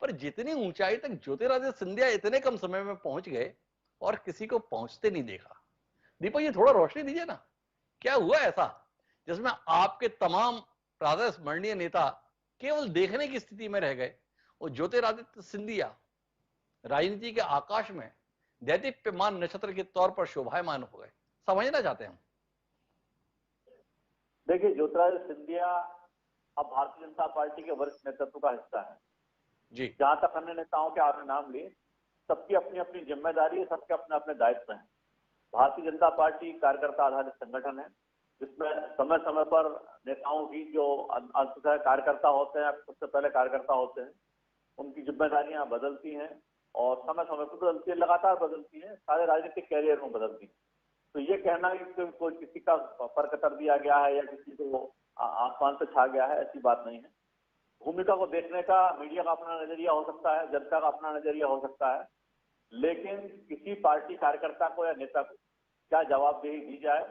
पर जितनी ऊंचाई तक ज्योतिरादित्य सिंधिया इतने कम समय में पहुंच गए और किसी को पहुंचते नहीं देखा। दीपक जी थोड़ा रोशनी दीजिए ना, क्या हुआ ऐसा जिसमें आपके तमाम राधा स्मरणीय नेता केवल देखने की स्थिति में रह गए और ज्योतिरादित्य सिंधिया राजनीति के आकाश में दैदीप्यमान नक्षत्र के तौर पर शोभायमान हो गए? समझना चाहते हैं हम। देखिए, ज्योतिरादित्य सिंधिया अब भारतीय जनता पार्टी के वरिष्ठ नेतृत्व का हिस्सा है जी। जहां तक अन्य नेताओं के आपने नाम लिए, सबकी अपनी अपनी जिम्मेदारी है, सबके अपने अपने दायित्व हैं। भारतीय जनता पार्टी कार्यकर्ता आधारित संगठन है जिसमें समय समय पर नेताओं की जो अंततः कार्यकर्ता होते हैं, सबसे पहले कार्यकर्ता होते हैं, उनकी जिम्मेदारियां बदलती हैं और समय समय पर बदलती है, लगातार बदलती हैं, सारे राजनीतिक कैरियर में बदलती हैं। तो ये कहना कि कोई किसी का पर कतर दिया गया है या किसी को आसमान से छा गया है, ऐसी बात नहीं है। भूमिका को देखने का मीडिया का अपना नजरिया हो सकता है, जनता का अपना नजरिया हो सकता है, लेकिन किसी पार्टी कार्यकर्ता को या नेता को क्या जवाबदेही दी जाए,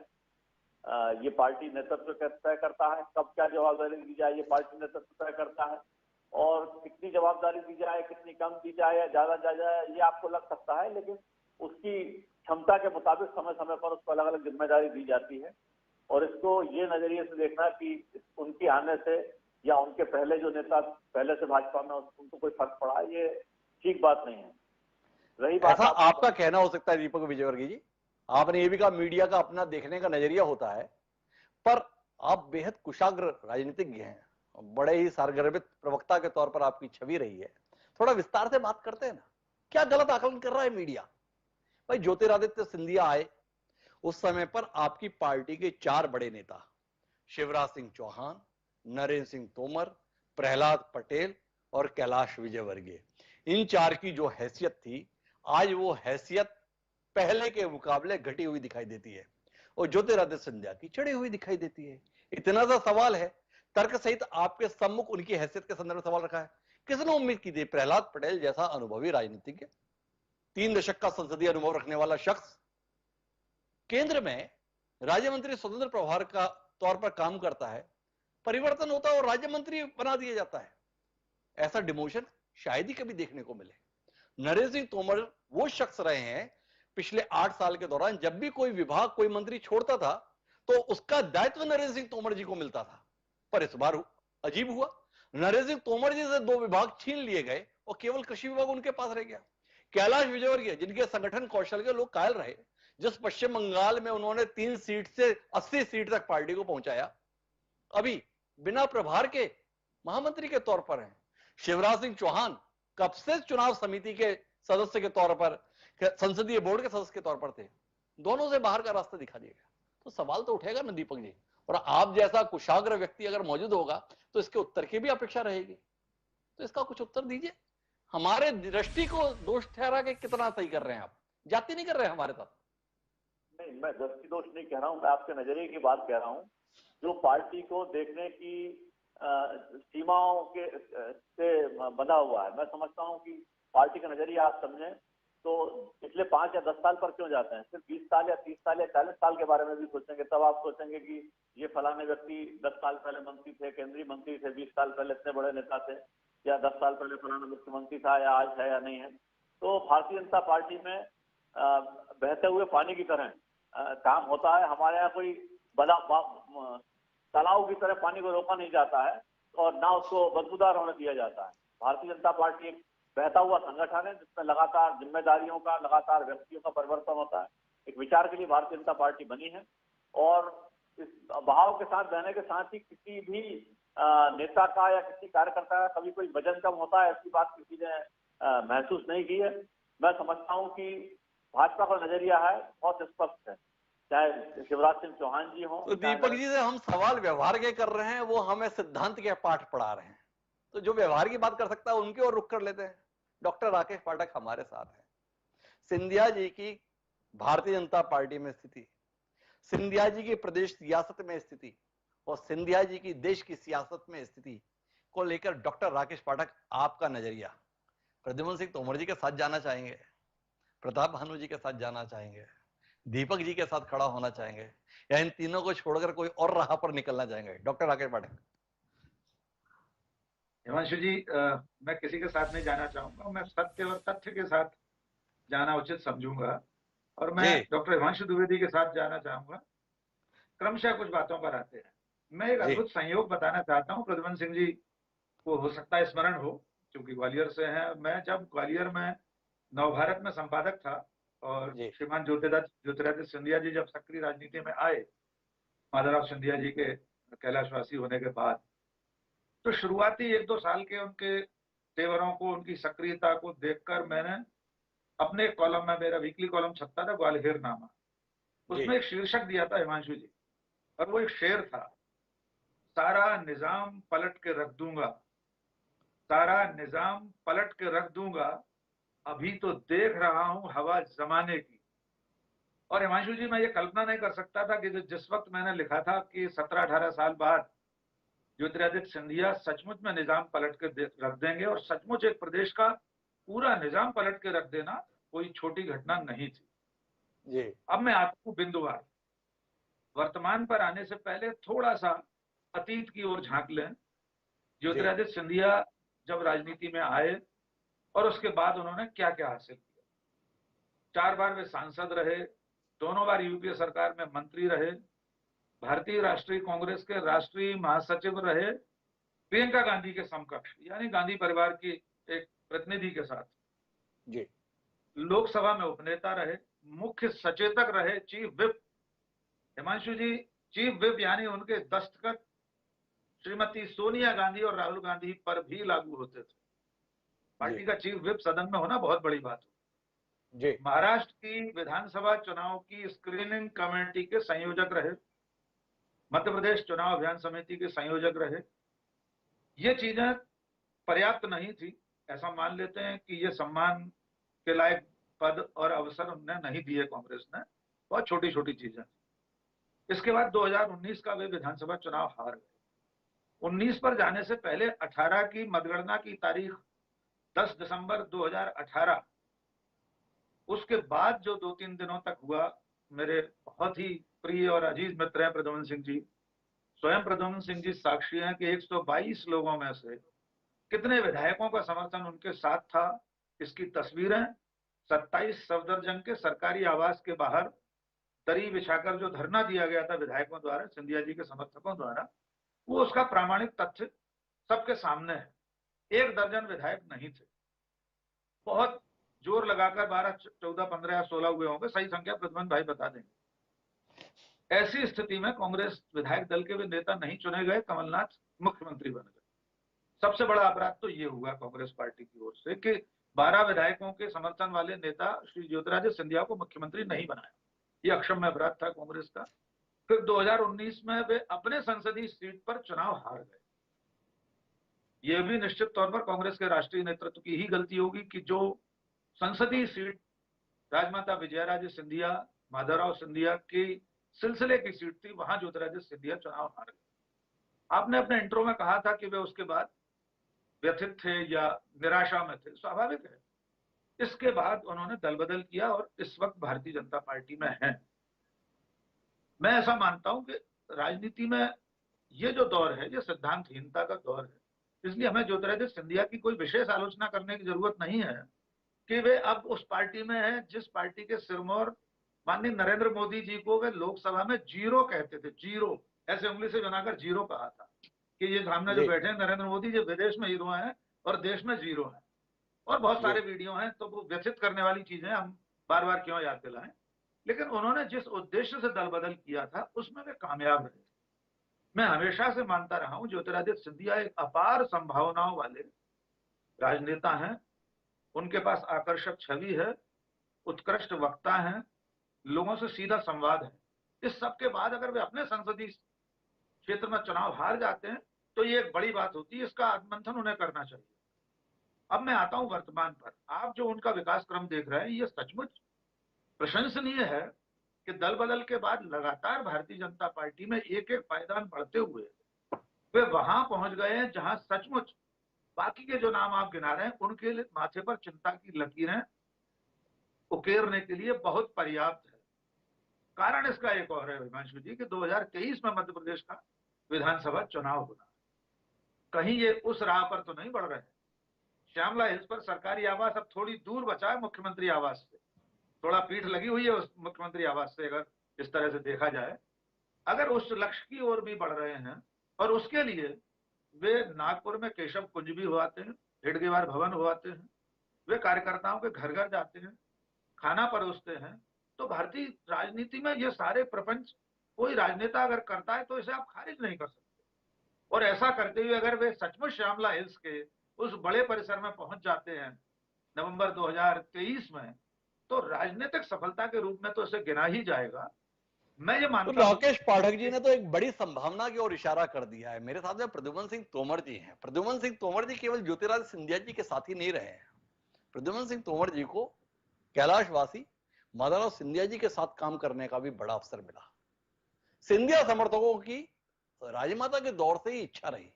ये पार्टी नेतृत्व तय करता है। कब क्या जवाबदारी दी जाए, ये पार्टी नेतृत्व तय करता है। और कितनी जवाबदारी दी जाए, कितनी कम दी जाए या ज्यादा जाए, ये आपको लग सकता है, लेकिन उसकी क्षमता के मुताबिक समय समय पर उसको अलग अलग जिम्मेदारी दी जाती है। और इसको ये नजरिए से देखना कि उनके आने से या उनके पहले जो नेता पहले से भाजपा में उनको कोई फर्क पड़ा, ये ठीक बात नहीं है। रही बात ऐसा आपका कहना हो सकता है दीपक विजयवर्गीय जी, आपने ये भी कहा मीडिया का अपना देखने का नजरिया होता है, पर आप बेहद कुशाग्र राजनीतिज्ञ हैं, बड़े ही सारगर्भित प्रवक्ता के तौर पर आपकी छवि रही है। थोड़ा विस्तार से बात करते हैं ना, क्या गलत आकलन कर रहा है मीडिया? भाई ज्योतिरादित्य सिंधिया आए, उस समय पर आपकी पार्टी के 4 बड़े नेता शिवराज सिंह चौहान, नरेंद्र सिंह तोमर, प्रहलाद पटेल और कैलाश विजयवर्गीय, इन 4 की जो हैसियत थी, आज वो हैसियत पहले के मुकाबले घटी हुई दिखाई देती है और ज्योतिरादित्य सिंधिया की चढ़ी हुई दिखाई देती है। इतना सा सवाल है, तर्क सहित आपके सम्मुख उनकी हैसियत के संदर्भ में सवाल रखा है। किसने उम्मीद की थी प्रहलाद पटेल जैसा अनुभवी राजनीतिज्ञ, 3 दशक का संसदीय अनुभव रखने वाला शख्स, केंद्र में राज्य मंत्री स्वतंत्र प्रभार का तौर पर काम करता है, परिवर्तन होता है और राज्य मंत्री बना दिया जाता है। ऐसा डिमोशन शायद ही कभी देखने को मिले। नरेंद्र सिंह तोमर वो शख्स रहे हैं पिछले 8 साल के दौरान, जब भी कोई विभाग कोई मंत्री छोड़ता था तो उसका दायित्व नरेंद्र सिंह तोमर जी को मिलता था। पर इस बार अजीब हुआ, नरेंद्र सिंह तोमर जी से 2 विभाग छीन लिए गए और केवल कृषि विभाग उनके पास रह गया। कैलाश विजयवर्गीय, जिनके संगठन कौशल के लोग कायल रहे, जिस पश्चिम बंगाल में उन्होंने 3 सीट से 80 सीट तक पार्टी को पहुंचाया, अभी बिना प्रभार के महामंत्री के तौर पर हैं। शिवराज सिंह चौहान कब से चुनाव समिति के सदस्य के तौर पर, संसदीय बोर्ड के सदस्य के तौर पर थे, दोनों से बाहर का रास्ता दिखा दिया गया। तो सवाल तो उठेगा ना दीपक जी, और आप जैसा कुशाग्र व्यक्ति अगर मौजूद होगा तो इसके उत्तर की भी अपेक्षा रहेगी। तो इसका कुछ उत्तर दीजिए। हमारे दृष्टि को दोष ठहरा के कितना सही कर रहे हैं आप, जाति नहीं कर रहे हैं हमारे साथ। नहीं, मैं दृष्टि दोष नहीं कह रहा हूं, मैं आपके नजरिए की बात कह रहा हूं। जो पार्टी को देखने की सीमाओं के से बंधा हुआ है, मैं समझता हूं कि पार्टी का नजरिया आप समझें तो पिछले 5 या 10 साल पर क्यों जाते हैं, सिर्फ 20 साल या 30 साल या 40 साल के बारे में भी सोचेंगे, तब आप सोचेंगे कि ये फलाने व्यक्ति 10 साल पहले मंत्री थे, केंद्रीय मंत्री थे, 20 साल पहले इतने बड़े नेता थे, या 10 साल पहले फलाना मुख्यमंत्री था, या आज है या नहीं है। तो भारतीय जनता पार्टी में बहते हुए पानी की तरह काम होता है। हमारे यहाँ कोई तालाब की तरह पानी को रोका नहीं जाता है और ना उसको बदबूदार होने दिया जाता है। भारतीय जनता पार्टी एक बहता हुआ संगठन है जिसमें लगातार जिम्मेदारियों का, लगातार व्यक्तियों का परिवर्तन होता है। एक विचार के लिए भारतीय जनता पार्टी बनी है और इस बहाव के साथ बहने के साथ ही किसी भी नेता का या किसी कार्यकर्ता का कभी कोई वजन कम होता है, ऐसी बात किसी ने महसूस नहीं की है। मैं समझता हूं कि भाजपा का नजरिया है बहुत स्पष्ट है, चाहे शिवराज सिंह चौहान जी हो। तो दीपक जी से हम सवाल व्यवहार के कर रहे हैं, वो हमें सिद्धांत के पाठ पढ़ा रहे हैं। तो जो व्यवहार की बात कर सकता है उनकी ओर रुख कर लेते हैं। डॉक्टर राकेश पाठक हमारे साथ हैं। सिंधिया जी की भारतीय जनता पार्टी में स्थिति, सिंधिया जी की प्रदेश सियासत में स्थिति और सिंधिया जी की देश की सियासत में स्थिति को लेकर डॉक्टर राकेश पाठक आपका नजरिया प्रद्युम्न सिंह तोमर जी के साथ जाना चाहेंगे, प्रताप भानु जी के साथ जाना चाहेंगे, दीपक जी के साथ खड़ा होना चाहेंगे, या इन तीनों को छोड़कर कोई और राह पर निकलना चाहेंगे? डॉक्टर राकेश पाठक। हिमांशु जी, मैं किसी के साथ नहीं जाना चाहूंगा, मैं सत्य और तथ्य के साथ जाना उचित समझूंगा और मैं डॉक्टर हिमांशु द्विवेदी के साथ जाना चाहूंगा। क्रमशः कुछ बातों पर आते हैं। मैं एक अद्भुत संयोग बताना चाहता हूँ। प्रद्युम्न सिंह जी को हो सकता है स्मरण हो, क्योंकि ग्वालियर से हैं। मैं जब ग्वालियर में नवभारत में संपादक था और श्रीमान ज्योतिरादित्य सिंधिया जी जब सक्रिय राजनीति में आए, माधवराव सिंधिया जी के कैलाशवासी होने के बाद, तो शुरुआती 1-2 साल के उनके तेवरों को, उनकी सक्रियता को देखकर मैंने अपने कॉलम में, मेरा वीकली कॉलम छपता था ग्वालियर नामा, उसमें एक शीर्षक दिया था हिमांशु जी, और वो एक शेर था, सारा निजाम पलट के रख दूंगा, सारा निजाम पलट के रख दूंगा, अभी तो देख रहा हूं हवा जमाने की। और हिमांशु जी, मैं ये कल्पना नहीं कर सकता था कि जिस वक्त मैंने लिखा था कि 17-18 साल बाद ज्योतिरादित्य सिंधिया सचमुच में निजाम पलट के रख देंगे, और सचमुच एक प्रदेश का पूरा निजाम पलट के रख देना कोई छोटी घटना नहीं थी। जी। अब मैं आता हूं बिंदुवार। वर्तमान पर आने से पहले थोड़ा सा अतीत की ओर झांक लें। ज्योतिरादित्य सिंधिया जब राजनीति में आए और उसके बाद उन्होंने क्या क्या हासिल किया। 4 बार वे सांसद रहे, दोनों बार यूपीए सरकार में मंत्री रहे, भारतीय राष्ट्रीय कांग्रेस के राष्ट्रीय महासचिव रहे, प्रियंका गांधी के समकक्ष यानी गांधी परिवार की एक प्रतिनिधि के साथ जी। लोकसभा में उपनेता रहे, मुख्य सचेतक रहे, चीफ विप। हिमांशु जी, चीफ विप यानी उनके दस्तखत श्रीमती सोनिया गांधी और राहुल गांधी पर भी लागू होते थे। पार्टी का चीफ विप सदन में होना बहुत बड़ी बात है। जी। महाराष्ट्र की विधानसभा चुनाव की स्क्रीनिंग कमेटी के संयोजक रहे, मध्य प्रदेश चुनाव अभियान समिति के संयोजक रहे। ये चीजें पर्याप्त नहीं थी, ऐसा मान लेते हैं कि ये सम्मान के लायक पद और अवसर उन्हें नहीं दिए कांग्रेस ने, बहुत छोटी छोटी चीजें। इसके बाद 2019 का वे विधानसभा चुनाव हार गए। 19 पर जाने से पहले 18 की मतगणना की तारीख 10 दिसंबर 2018, उसके बाद जो 2-3 दिनों तक हुआ, मेरे बहुत ही प्रिय और अजीज मित्र हैं प्रद्युम्न सिंह जी, स्वयं प्रद्युम्न सिंह जी साक्षी हैं कि 122 लोगों में से कितने विधायकों का समर्थन उनके साथ था। इसकी तस्वीरें 27 सफदरजंग के सरकारी आवास के बाहर दरी बिछाकर जो धरना दिया गया था विधायकों द्वारा, सिंधिया जी के समर्थकों द्वारा, वो उसका प्रामाणिक तथ्य सबके सामने है। 1 दर्जन विधायक नहीं थे। बहुत जोर लगाकर 12, 14, 15 या 16 हुए होंगे, सही संख्या प्रद्युम्न भाई बता देंगे। ऐसी स्थिति में कांग्रेस विधायक दल के वे नेता नहीं चुने गए, कमलनाथ मुख्यमंत्री बन गए। सबसे बड़ा अपराध तो ये हुआ कांग्रेस पार्टी की ओर से कि 12 विधायकों के समर्थन वाले नेता श्री ज्योतिरादित्य सिंधिया को मुख्यमंत्री नहीं बनाया। ये अक्षम्य अपराध था कांग्रेस का। फिर 2019 में वे अपने संसदीय सीट पर चुनाव हार गए। यह भी निश्चित तौर पर कांग्रेस के राष्ट्रीय नेतृत्व की ही गलती होगी कि जो संसदीय सीट राजमाता विजयाराजे सिंधिया, माधवराव सिंधिया की सिलसिले की सीट थी, वहां ज्योतिरादित्य सिंधिया चुनाव हार गए। आपने अपने इंट्रो में कहा था कि वे उसके बाद व्यथित थे या निराशा में थे, स्वाभाविक है। इसके बाद उन्होंने दल बदल किया और इस वक्त भारतीय जनता पार्टी में हैं। मैं ऐसा मानता हूं कि राजनीति में ये जो दौर है, ये सिद्धांतहीनता का दौर है। इसलिए हमें ज्योतिरादित्य सिंधिया की कोई विशेष आलोचना करने की जरूरत नहीं है कि वे अब उस पार्टी में हैं जिस पार्टी के सिरमौर माननीय नरेंद्र मोदी जी को वे लोकसभा में जीरो कहते थे। जीरो ऐसे उंगली से बनाकर जीरो कहा था कि ये सामने जो बैठे हैं नरेंद्र मोदी जी विदेश में हीरो हैं और देश में जीरो हैं। और बहुत सारे वीडियो हैं, तो वो व्यथित करने वाली चीजें हम बार बार क्यों याद दिलाएं। लेकिन उन्होंने जिस उद्देश्य से दल बदल किया था उसमें वे कामयाब रहे। मैं हमेशा से मानता रहा हूं ज्योतिरादित्य सिंधिया एक अपार संभावनाओं वाले राजनेता हैं। उनके पास आकर्षक छवि है, उत्कृष्ट वक्ता हैं, लोगों से सीधा संवाद है। इस सब के बाद अगर वे अपने संसदीय क्षेत्र में चुनाव हार जाते हैं तो ये एक बड़ी बात होती है। इसका आत्ममंथन उन्हें करना चाहिए। अब मैं आता हूं वर्तमान पर। आप जो उनका विकास क्रम देख रहे हैं, ये सचमुच प्रशंसनीय है कि दल बदल के बाद लगातार भारतीय जनता पार्टी में एक एक पायदान बढ़ते हुए वे वहां पहुंच गए हैं जहां सचमुच बाकी के जो नाम आप गिना रहे हैं उनके माथे पर चिंता की लकीरें उकेरने के लिए बहुत पर्याप्त है। कारण इसका एक और है हिमांशु जी कि 2023 में मध्य प्रदेश का विधानसभा चुनाव होना। कहीं ये उस राह पर तो नहीं बढ़ रहे हैं। श्यामला हिल्स पर सरकारी आवास अब थोड़ी दूर बचा है मुख्यमंत्री आवास से, थोड़ा पीठ लगी हुई है उस मुख्यमंत्री आवास से, अगर इस तरह से देखा जाए। अगर उस लक्ष्य की ओर भी बढ़ रहे हैं और उसके लिए वे नागपुर में केशव कुंज भी हुआते हैं, हेडगेवार भवन हुआते हैं, वे कार्यकर्ताओं के घर घर जाते हैं, खाना परोसते हैं। तो भारतीय राजनीति में ये सारे प्रपंच कोई राजनेता अगर करता है तो इसे आप खारिज नहीं कर सकते। और ऐसा करते हुए अगर वे सचमुच श्यामला हिल्स के उस बड़े परिसर में पहुंच जाते हैं नवंबर 2023 में, तो राजनीतिक सफलता के रूप में तो इसे गिना ही जाएगा। मैं ये तो मानता हूँ राकेश पाठक जी ने तो एक बड़ी संभावना की ओर इशारा कर दिया है। मेरे साथ में प्रद्युमन सिंह तोमर जी हैं। प्रद्युमन सिंह तोमर जी केवल ज्योतिरादित्य सिंधिया जी के साथ ही नहीं रहे हैं। प्रद्युमन सिंह तोमर जी को कैलाशवासी माधवराव सिंधिया जी के साथ काम करने का भी बड़ा अवसर मिला। सिंधिया समर्थकों की राजमाता के दौर से ही इच्छा रही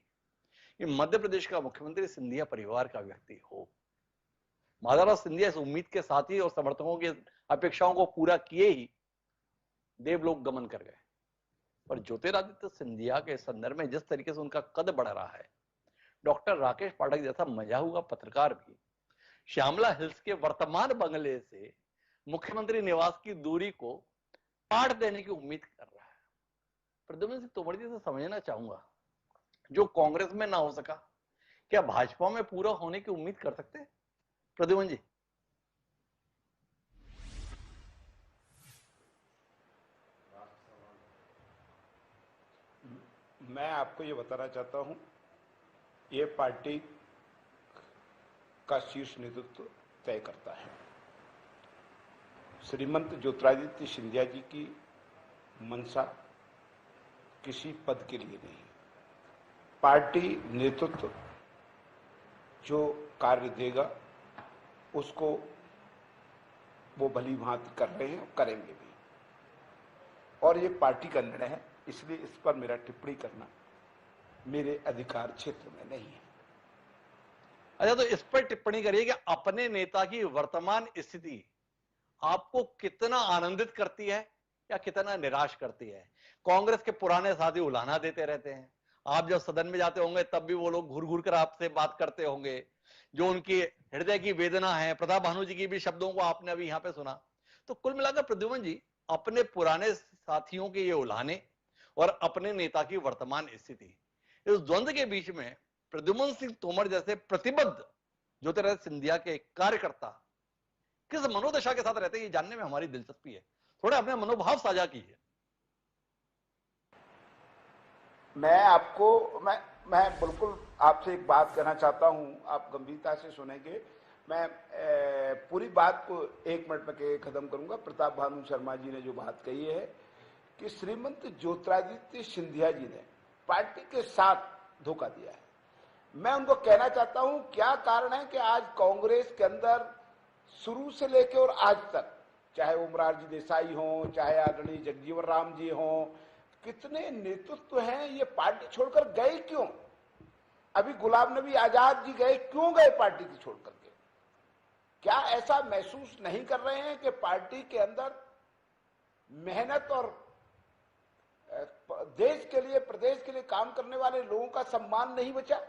कि मध्य प्रदेश का मुख्यमंत्री सिंधिया परिवार का व्यक्ति हो। माधवराव सिंधिया इस उम्मीद के साथ ही और समर्थकों की अपेक्षाओं को पूरा किए ही देवलोक गमन कर गए। पर ज्योतिरादित्य सिंधिया के संदर्भ में जिस तरीके से उनका कद बढ़ रहा है, डॉक्टर राकेश पाठक जैसा मजा हुआ पत्रकार भी श्यामला हिल्स के वर्तमान बंगले से मुख्यमंत्री निवास की दूरी को पाट देने की उम्मीद कर रहा है। प्रद्युमन सिंह तोमर जी से समझना चाहूंगा, जो कांग्रेस में ना हो सका, क्या भाजपा में पूरा होने की उम्मीद कर सकते हैं? प्रद्युमन जी। मैं आपको ये बताना चाहता हूं, ये पार्टी का शीर्ष नेतृत्व तय करता है। श्रीमंत ज्योतिरादित्य सिंधिया जी की मंशा किसी पद के लिए नहीं। पार्टी नेतृत्व जो कार्य देगा उसको वो भली भांति कर रहे हैं, करेंगे भी, और ये पार्टी का निर्णय है, इसलिए इस पर मेरा टिप्पणी करना मेरे अधिकार क्षेत्र में नहीं है। अच्छा, तो इस पर टिप्पणी करिए कि अपने नेता की वर्तमान स्थिति आपको कितना आनंदित करती है या कितना निराश करती है? कांग्रेस के पुराने साथी उलाहना देते रहते हैं, आप जब सदन में जाते होंगे तब भी वो लोग घूर घूर कर आपसे बात करते होंगे। जो उनकी हृदय की वेदना है, प्रताप भानु जी की भी शब्दों को आपने अभी यहां पे सुना। तो कुल मिलाकर प्रद्युमन जी, अपने पुराने साथियों के ये उलाहने और अपने नेता की वर्तमान स्थिति, इस द्वंद्व के बीच में प्रद्युमन सिंह तोमर जैसे प्रतिबद्ध ज्योतिरादित्य सिंधिया के कार्यकर्ता किस मनोदशा के साथ रहते हैं, ये जानने में हमारी दिलचस्पी है। थोड़ा अपने मनोभाव साझा कीजिए। मैं बिल्कुल आपसे एक बात कहना चाहता हूं, आप गंभीरता से सुनेंगे। मैं पूरी बात को 1 मिनट में खत्म करूंगा। प्रताप भानु शर्मा जी ने जो बात कही है कि श्रीमंत ज्योतिरादित्य सिंधिया जी ने पार्टी के साथ धोखा दिया है, मैं उनको कहना चाहता हूं क्या कारण है कि आज कांग्रेस के अंदर शुरू से लेकर और आज तक, चाहे ओमराजी देसाई हो, चाहे आदरणीय जगजीवन राम जी हो, कितने नेतृत्व हैं, ये पार्टी छोड़कर गए क्यों? अभी गुलाम नबी आजाद जी गए, क्यों गए पार्टी की छोड़ करके? क्या ऐसा महसूस नहीं कर रहे हैं कि पार्टी के अंदर मेहनत और देश के लिए, प्रदेश के लिए काम करने वाले लोगों का सम्मान नहीं बचा?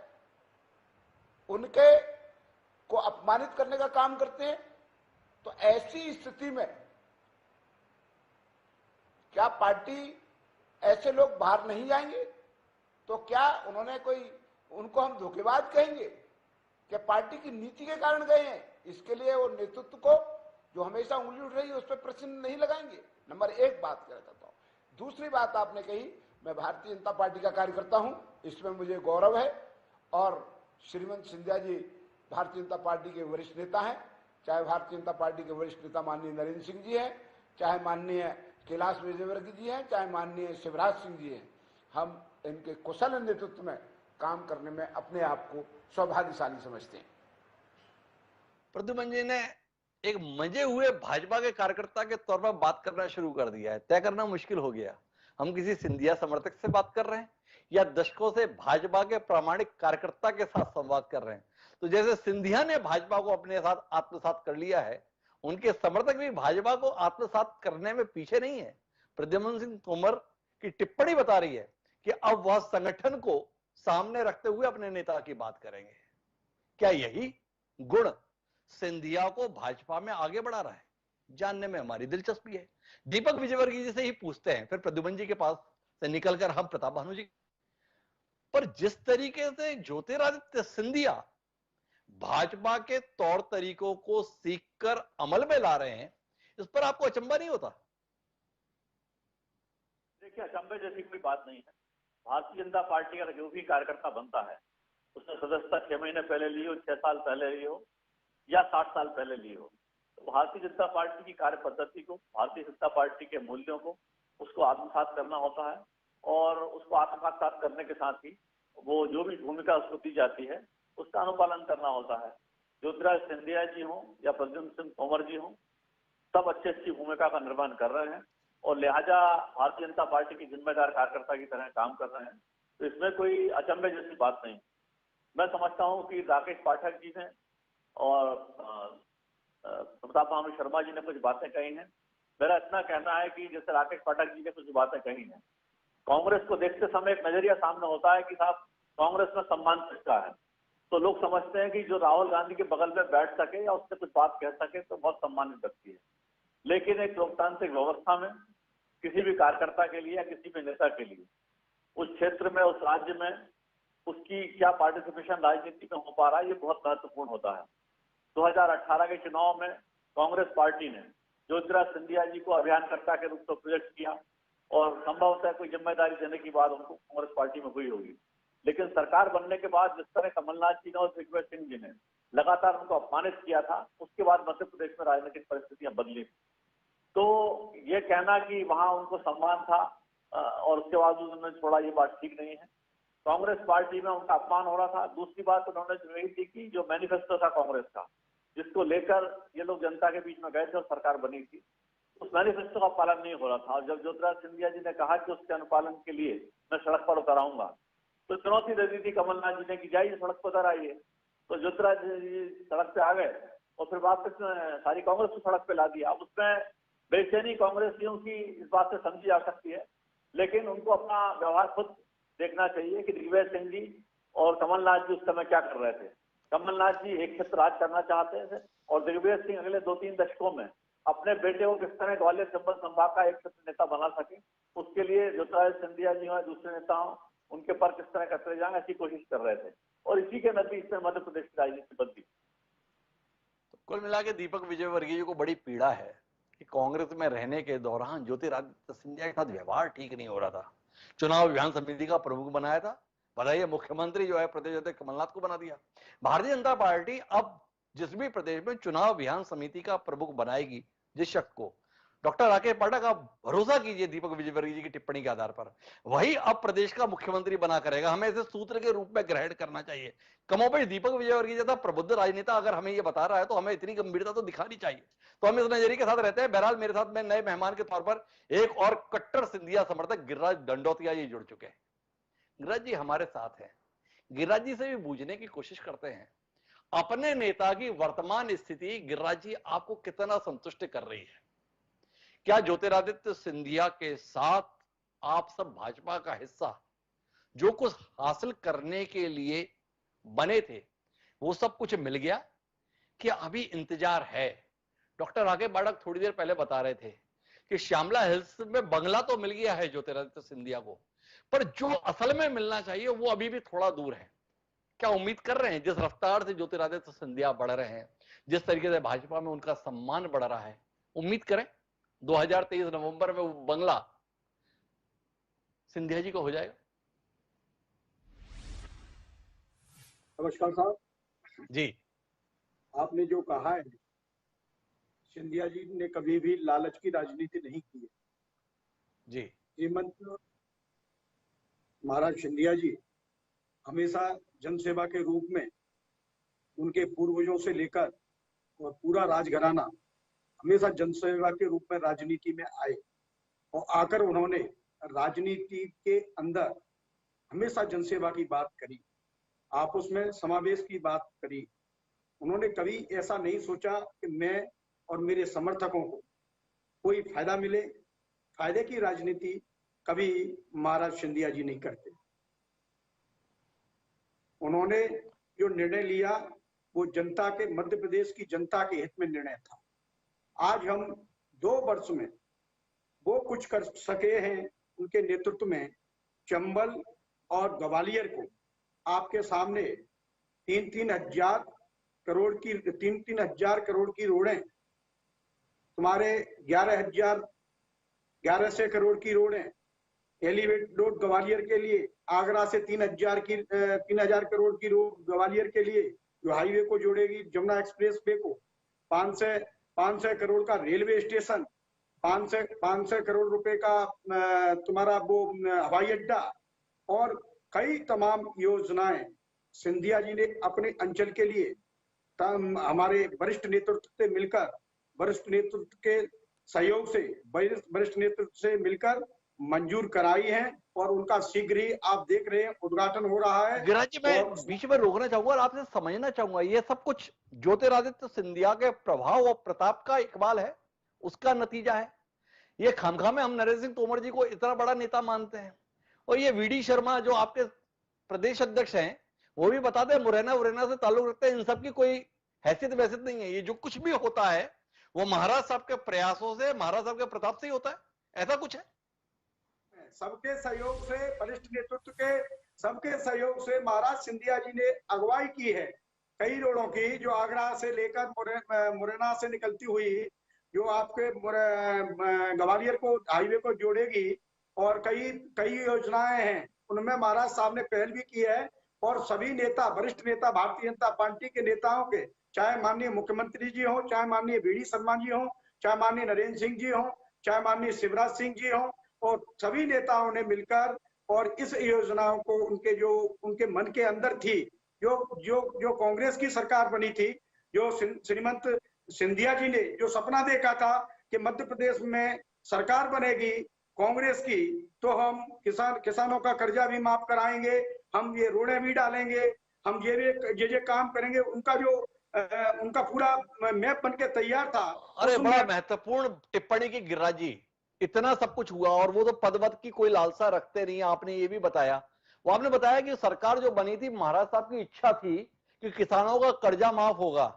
उनके को अपमानित करने का काम करते हैं। तो ऐसी स्थिति में क्या पार्टी, ऐसे लोग बाहर नहीं जाएंगे? तो क्या उन्होंने कोई, उनको हम धोखेबाज कहेंगे कि पार्टी की नीति के कारण गए हैं? इसके लिए वो नेतृत्व को जो हमेशा उंगली उठ रही है उस पर प्रश्न नहीं लगाएंगे। नंबर 1 बात कहना चाहता हूं। दूसरी बात आपने कही, मैं भारतीय जनता पार्टी का कार्यकर्ता हूं, इसमें मुझे गौरव है, और श्रीमंत सिंधिया जी भारतीय जनता पार्टी के वरिष्ठ नेता हैं। चाहे भारतीय जनता पार्टी के वरिष्ठ नेता माननीय नरेंद्र सिंह जी हैं, चाहे माननीय कैलाश विजयवर्गीय जी हैं, चाहे माननीय शिवराज सिंह जी हैं, हम इनके कुशल नेतृत्व में काम करने में अपने आप को सौभाग्यशाली समझते हैं। प्रद्युमन जी ने एक मजे हुए भाजपा के कार्यकर्ता के तौर पर बात करना शुरू कर दिया है। तय करना मुश्किल हो गया, हम किसी सिंधिया समर्थक से बात कर रहे हैं या दशकों से भाजपा के प्रामाणिक कार्यकर्ता के साथ संवाद कर रहे हैं। तो जैसे सिंधिया ने भाजपा को अपने साथ आत्मसात कर लिया है, उनके समर्थक भी भाजपा को आत्मसात करने में पीछे नहीं है। प्रद्युमन सिंह तोमर की टिप्पणी बता रही है कि अब वह संगठन को सामने रखते हुए अपने नेता की बात करेंगे। क्या यही गुण सिंधिया को भाजपा में आगे बढ़ा रहा है? जानने में हमारी दिलचस्पी है। दीपक विजयवर्गीय जी से ही पूछते हैं, फिर प्रद्युमन जी के पास से निकलकर हम प्रताप भानु जी पर। जिस तरीके से ज्योतिरादित्य सिंधिया भाजपा के तौर तरीकों को सीखकर अमल में ला रहे हैं, इस पर आपको अचंभा नहीं होता? देखिए, अचंभे जैसी कोई बात नहीं है। भारतीय जनता पार्टी का जो भी कार्यकर्ता बनता है, उसने सदस्यता 6 महीने पहले ली हो, 6 साल पहले ली हो या 60 साल पहले ली हो, तो भारतीय जनता पार्टी की कार्य पद्धति को, भारतीय जनता पार्टी के मूल्यों को उसको आत्मसात करना होता है, और उसको आत्मसात करने के साथ ही वो जो भी भूमिका उसको दी जाती है उसका अनुपालन करना होता है। ज्योतिरादित्य सिंधिया जी हों या प्रद्युम्न सिंह तोमर जी हों, सब अच्छी अच्छी भूमिका का निर्वहन कर रहे हैं और लिहाजा भारतीय जनता पार्टी की जिम्मेदार कार्यकर्ता की तरह काम कर रहे हैं। तो इसमें कोई अचंभे जैसी बात नहीं। मैं समझता हूं कि राकेश पाठक जी ने और प्रताप भानु शर्मा जी ने कुछ बातें कही हैं। मेरा इतना कहना है कि जैसे राकेश पाठक जी ने कुछ बातें कही हैं, कांग्रेस को देखते समय एक नजरिया सामने होता है कि साहब कांग्रेस में सम्मान किसका है। तो लोग समझते हैं कि जो राहुल गांधी के बगल में बैठ सके या उससे कुछ बात कह सके तो बहुत सम्मानित व्यक्ति है। लेकिन एक लोकतांत्रिक व्यवस्था में किसी भी कार्यकर्ता के लिए या किसी भी नेता के लिए उस क्षेत्र में, उस राज्य में उसकी क्या पार्टिसिपेशन राजनीति में हो पा रहा है, ये बहुत महत्वपूर्ण होता है। 2018 के चुनाव में कांग्रेस पार्टी ने ज्योतिरादित्य सिंधिया जी को अभियानकर्ता के रूप में प्रोजेक्ट किया और संभवतः कोई जिम्मेदारी देने की बात उनको कांग्रेस पार्टी में हुई होगी। लेकिन सरकार बनने के बाद जिस तरह कमलनाथ जी ने और दिग्विजय सिंह जी ने लगातार उनको अपमानित किया था, उसके बाद मध्य प्रदेश में राजनीतिक परिस्थितियां बदली। तो ये कहना कि वहां उनको सम्मान था और उसके बाद उन्होंने छोड़ा, ये बात ठीक नहीं है। कांग्रेस पार्टी में उनका अपमान हो रहा था। दूसरी बात उन्होंने जो यही थी कि जो मैनिफेस्टो था कांग्रेस का, जिसको लेकर ये लोग जनता के बीच में गए थे और सरकार बनी थी, उस मैनिफेस्टो का पालन नहीं हो रहा था। और जब ज्योतिरादित्य सिंधिया जी ने कहा कि उसके अनुपालन के लिए मैं सड़क पर उतर आऊंगा, तो चुनौती दे दी थी कमलनाथ जी ने कि जाइए सड़क पर उतर आइए। तो ज्योतिरादित्य जी सड़क पे आ गए और फिर वापस सारी कांग्रेस को सड़क पे ला दिया। अब उसमें बेचैनी कांग्रेसियों की इस बात से समझी जा सकती है, लेकिन उनको अपना व्यवहार खुद देखना चाहिए कि दिग्विजय सिंह जी और कमलनाथ जी उस समय क्या कर रहे थे। कमलनाथ जी एक क्षेत्र राज करना चाहते थे और दिग्विजय सिंह अगले 2-3 दशकों में अपने बेटे को किस तरह ग्वालियर चंबल संभाग का एक क्षेत्र नेता बना सके, उसके लिए ज्योतिरादित्य सिंधिया जी और दूसरे नेता हों, उनके पर किस तरह करते जाएं, ऐसी कोशिश कर रहे थे और इसी के नतीजे में मध्य प्रदेश की राजनीति बदली। तो कुल मिला के दीपक विजयवर्गीय जी को बड़ी पीड़ा है कि कांग्रेस में रहने के दौरान ज्योतिरादित्य सिंधिया के साथ व्यवहार ठीक नहीं हो रहा था। चुनाव अभियान समिति का प्रमुख बनाया था, बताइए मुख्यमंत्री जो है प्रदेश अध्यक्ष कमलनाथ को बना दिया। भारतीय जनता पार्टी अब जिस भी प्रदेश में चुनाव अभियान समिति का प्रमुख बनाएगी जिस शख्स को, डॉक्टर राकेश पाठक, आप भरोसा कीजिए दीपक विजयवर्गीय जी की टिप्पणी के आधार पर वही अब प्रदेश का मुख्यमंत्री बना करेगा। हमें इसे सूत्र के रूप में ग्रहण करना चाहिए। कमोबेश दीपक विजयवर्गीय जैसा प्रबुद्ध राजनेता अगर हमें ये बता रहा है तो हमें इतनी गंभीरता तो दिखानी चाहिए। तो हम इस नजरिए के साथ रहते हैं। बहरहाल मेरे साथ में नए मेहमान के तौर पर एक और कट्टर सिंधिया समर्थक गिरिराज दंडोतिया जी जुड़ चुके हैं। गिरिराज जी हमारे साथ हैं। गिरिराज जी से भी बूझने की कोशिश करते हैं अपने नेता की वर्तमान स्थिति गिरिराज जी आपको कितना संतुष्ट कर रही है। क्या ज्योतिरादित्य सिंधिया के साथ आप सब भाजपा का हिस्सा जो कुछ हासिल करने के लिए बने थे वो सब कुछ मिल गया, क्या अभी इंतजार है? डॉक्टर राकेश पाठक थोड़ी देर पहले बता रहे थे कि श्यामला हिल्स में बंगला तो मिल गया है ज्योतिरादित्य सिंधिया को, पर जो असल में मिलना चाहिए वो अभी भी थोड़ा दूर है। क्या उम्मीद कर रहे हैं जिस रफ्तार से ज्योतिरादित्य सिंधिया बढ़ रहे हैं, जिस तरीके से भाजपा में उनका सम्मान बढ़ रहा है, उम्मीद करें 2023 नवंबर में वो बंगला सिंधिया जी को हो जाएगा? नमस्कार साहब जी। आपने जो कहा है, सिंधिया जी ने कभी भी लालच की राजनीति नहीं की है जी। श्रीमंत महाराज सिंधिया जी हमेशा जनसेवा के रूप में उनके पूर्वजों से लेकर और पूरा राजघराना हमेशा जनसेवा के रूप में राजनीति में आए और आकर उन्होंने राजनीति के अंदर हमेशा जनसेवा की बात करी, आपस में समावेश की बात करी। उन्होंने कभी ऐसा नहीं सोचा कि मैं और मेरे समर्थकों को कोई फायदा मिले। फायदे की राजनीति कभी महाराज सिंधिया जी नहीं करते। उन्होंने जो निर्णय लिया वो जनता के, मध्य प्रदेश की जनता के हित में निर्णय था। आज हम 2 वर्ष में वो कुछ कर सके हैं उनके नेतृत्व में। चंबल और ग्वालियर को आपके सामने 3-3 हजार करोड़ की रोडें, तुम्हारे 1100 करोड़ की रोडें, एलिवेटेड रोड ग्वालियर के लिए, आगरा से 3000 करोड़ की रोड ग्वालियर के लिए जो हाईवे को जोड़ेगी, जमुना एक्सप्रेस वे को, 500 करोड़ का रेलवे स्टेशन, 500 करोड़ रुपए का तुम्हारा वो हवाई अड्डा और कई तमाम योजनाएं सिंधिया जी ने अपने अंचल के लिए हमारे वरिष्ठ नेतृत्व से मिलकर, वरिष्ठ नेतृत्व के सहयोग से, वरिष्ठ नेतृत्व से मिलकर मंजूर कराई है और उनका शीघ्र ही आप देख रहे हैं उद्घाटन हो रहा है। गिरिराज जी, मैं बीच में रोकना चाहूंगा और आपसे समझना चाहूंगा, ये सब कुछ ज्योतिरादित्य सिंधिया के प्रभाव और प्रताप का इकबाल है, उसका नतीजा है। ये खामखा में हम नरेंद्र सिंह तोमर जी को इतना बड़ा नेता मानते हैं, और ये वीडी शर्मा जो आपके प्रदेश अध्यक्ष हैं वो भी बताते हैं मुरैना से ताल्लुक रखते हैं, इन सब की कोई हैसियत वैसियत नहीं है। ये जो कुछ भी होता है वो महाराज साहब के प्रयासों से, महाराज साहब के प्रताप से ही होता है, ऐसा कुछ है। सबके सहयोग से, वरिष्ठ नेतृत्व के सबके सहयोग से महाराज सिंधिया जी ने अगुवाई की है कई रोडों की, जो आगरा से लेकर मुरैना से निकलती हुई जो आपके ग्वालियर को हाईवे को जोड़ेगी, और कई योजनाएं हैं उनमें महाराज साहब ने पहल भी की है। और सभी नेता, वरिष्ठ नेता भारतीय जनता पार्टी के नेताओं के, चाहे माननीय मुख्यमंत्री जी हो, चाहे माननीय वीडी शर्मा जी हो, चाहे माननीय नरेंद्र सिंह जी हो, चाहे माननीय शिवराज सिंह जी हो, और सभी नेताओं ने मिलकर और इस योजनाओं को उनके मन के अंदर थी, जो कांग्रेस की सरकार बनी थी, जो श्रीमंत सिंधिया जी ने जो सपना देखा था कि मध्य प्रदेश में सरकार बनेगी कांग्रेस की, तो हम किसानों का कर्जा भी माफ कराएंगे, हम ये रोडें भी डालेंगे, हम ये काम करेंगे, उनका पूरा मैप बन के तैयार था। अरे बड़ा महत्वपूर्ण टिप्पणी की गिरिराज जी, इतना सब कुछ हुआ और वो तो पदवत की कोई लालसा रखते नहीं। आपने ये भी बताया, वो आपने बताया कि सरकार जो बनी थी, महाराज साहब की इच्छा थी कि किसानों का कर्जा माफ होगा।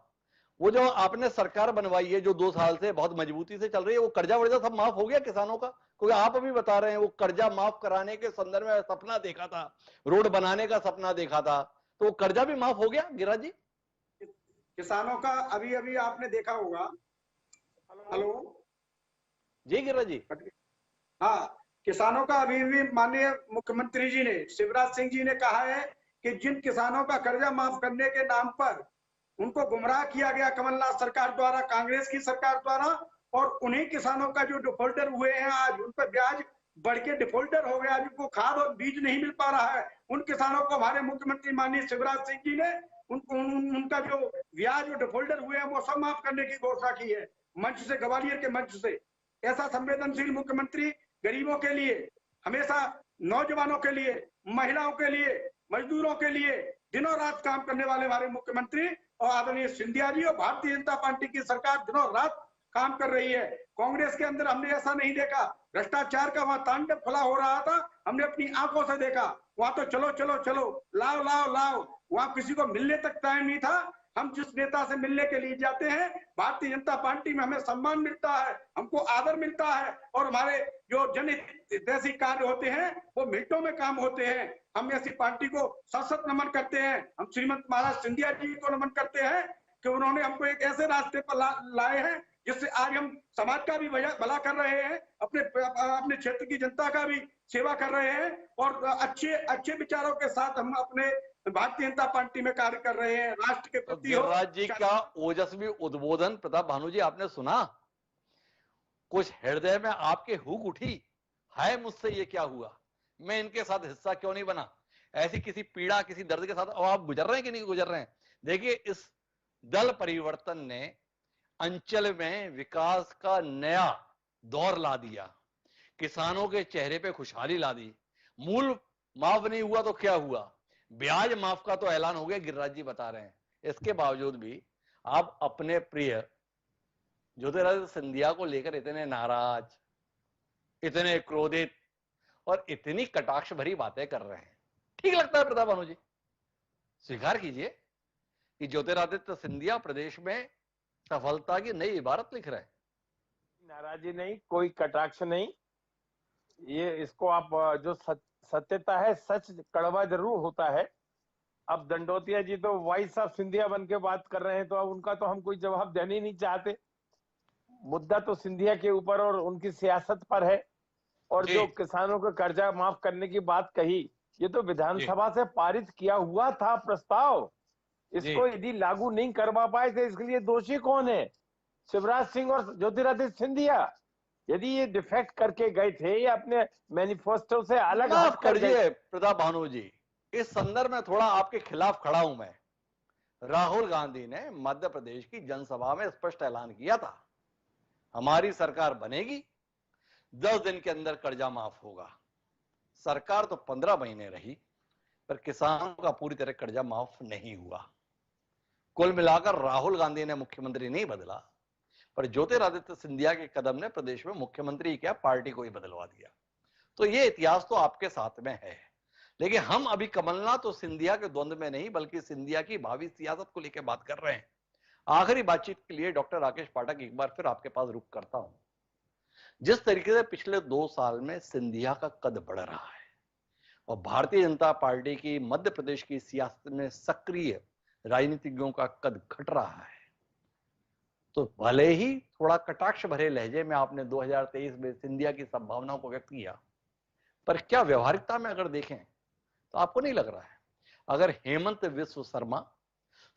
वो जो आपने सरकार बनवाई है जो 2 साल से बहुत मजबूती से चल रही है, वो कर्जा वर्जा सब माफ हो गया किसानों का? क्योंकि आप अभी बता रहे हैं वो कर्जा माफ कराने के संदर्भ में सपना देखा था, रोड बनाने का सपना देखा था, तो वो कर्जा भी माफ हो गया गिरिराज जी? किसानों का अभी आपने देखा होगा। हेलो जी गिरिराज जी। हाँ, किसानों का अभी भी माननीय मुख्यमंत्री जी ने, शिवराज सिंह जी ने कहा है कि जिन किसानों का कर्जा माफ करने के नाम पर उनको गुमराह किया गया कमलनाथ सरकार द्वारा, कांग्रेस की सरकार द्वारा, और उन्हीं किसानों का जो डिफॉल्टर हुए हैं आज, उन पर ब्याज बढ़ के डिफॉल्टर हो गया, जिनको खाद और बीज नहीं मिल पा रहा है, उन किसानों को हमारे मुख्यमंत्री माननीय शिवराज सिंह जी ने उनका जो ब्याज जो डिफॉल्टर हुए हैं वो सब माफ करने की घोषणा की है मंच से, ग्वालियर के मंच से। ऐसा संवेदनशील मुख्यमंत्री गरीबों के लिए, हमेशा नौजवानों के लिए, महिलाओं के लिए, मजदूरों के लिए दिनों रात काम करने वाले हमारे मुख्यमंत्री और आदरणीय सिंधिया जी और भारतीय जनता पार्टी की सरकार दिनों रात काम कर रही है। कांग्रेस के अंदर हमने ऐसा नहीं देखा, भ्रष्टाचार का वहां तांडव फला हो रहा था, हमने अपनी आंखों से देखा। वहां तो चलो चलो चलो, लाओ लाओ लाओ, वहां किसी को मिलने तक टाइम नहीं था। हम जिस नेता से मिलने के लिए जाते हैं, भारतीय जनता पार्टी में हमें सम्मान मिलता है, हमको आदर मिलता है, और हमारे जो जनहितैषी कार्य होते हैं वो मिनटों में काम होते हैं। हम ऐसी पार्टी को सशक्त नमन करते हैं। हम श्रीमंत महाराज सिंधिया जी को नमन करते हैं कि उन्होंने हमको एक ऐसे रास्ते पर लाए हैं जिससे आज हम समाज का भी भला कर रहे हैं, अपने क्षेत्र की जनता का भी सेवा कर रहे हैं, और अच्छे विचारों के साथ हम अपने भारतीय जनता पार्टी में कार्य कर रहे हैं राष्ट्र के प्रति। गिरिराज जी का ओजस्वी उद्बोधन प्रताप भानु जी आपने सुना? कुछ हृदय में आपके हुक उठी, हाय मुझसे ये क्या हुआ, मैं इनके साथ हिस्सा क्यों नहीं बना? ऐसी किसी पीड़ा, किसी दर्द के साथ अब आप गुजर रहे हैं कि नहीं गुजर रहे हैं? देखिए, इस दल परिवर्तन ने अंचल में विकास का नया दौर ला दिया, किसानों के चेहरे पे खुशहाली ला दी। मूल माफ नहीं हुआ तो क्या हुआ, ब्याज माफ का तो ऐलान हो गया, गिरिराज जी बता रहे हैं। इसके बावजूद भी आप अपने प्रिय ज्योतिरादित्य सिंधिया को लेकर इतने नाराज, इतने क्रोधित और इतनी कटाक्ष भरी बातें कर रहे हैं। ठीक लगता है प्रताप भानु जी? स्वीकार कीजिए कि ज्योतिरादित्य सिंधिया प्रदेश में सफलता की नई इबारत लिख रहे हैं। नाराजी नहीं, कोई कटाक्ष नहीं, ये इसको आप जो सत्यता है, सच कड़वा जरूर होता है। अब दंडोतिया जी तो वाइस ऑफ सिंधिया बन के बात कर रहे हैं, तो अब उनका तो हम कोई जवाब देने ही नहीं चाहते। मुद्दा तो सिंधिया के ऊपर और उनकी सियासत पर है। और जो किसानों का कर्जा माफ करने की बात कही, ये तो विधानसभा से पारित किया हुआ था प्रस्ताव। इसको यदि लागू नहीं करवा पाए तो इसके लिए दोषी कौन है? शिवराज सिंह और ज्योतिरादित्य सिंधिया। यदि ये डिफेक्ट करके गए थे या अपने मैनिफेस्टो से अलग माफ हट कर गए। करिए प्रताप भानु जी, इस संदर्भ में थोड़ा आपके खिलाफ खड़ा हूं मैं। राहुल गांधी ने मध्य प्रदेश की जनसभा में स्पष्ट ऐलान किया था, हमारी सरकार बनेगी, 10 दिन के अंदर कर्जा माफ होगा। सरकार तो 15 महीने रही, पर किसानों का पूरी तरह कर्जा माफ नहीं हुआ। कुल मिलाकर राहुल गांधी ने मुख्यमंत्री नहीं बदला, पर ज्योतिरादित्य सिंधिया के कदम ने प्रदेश में मुख्यमंत्री क्या पार्टी को ही बदलवा दिया। तो ये इतिहास तो आपके साथ में है, लेकिन हम अभी कमलनाथ और सिंधिया के द्वंद्व में नहीं, बल्कि सिंधिया की भावी सियासत को लेकर बात कर रहे हैं। आखिरी बातचीत के लिए डॉक्टर राकेश पाठक एक बार फिर आपके पास रुक करता हूं। जिस तरीके से पिछले 2 साल में सिंधिया का कद बढ़ रहा है और भारतीय जनता पार्टी की मध्य प्रदेश की सियासत में सक्रिय राजनीतिज्ञों का कद घट रहा है, तो भले ही थोड़ा कटाक्ष भरे लहजे में आपने 2023 में सिंधिया की संभावनाओं को व्यक्त किया, पर क्या व्यवहारिकता में अगर देखें तो आपको नहीं लग रहा है अगर हेमंत विश्व शर्मा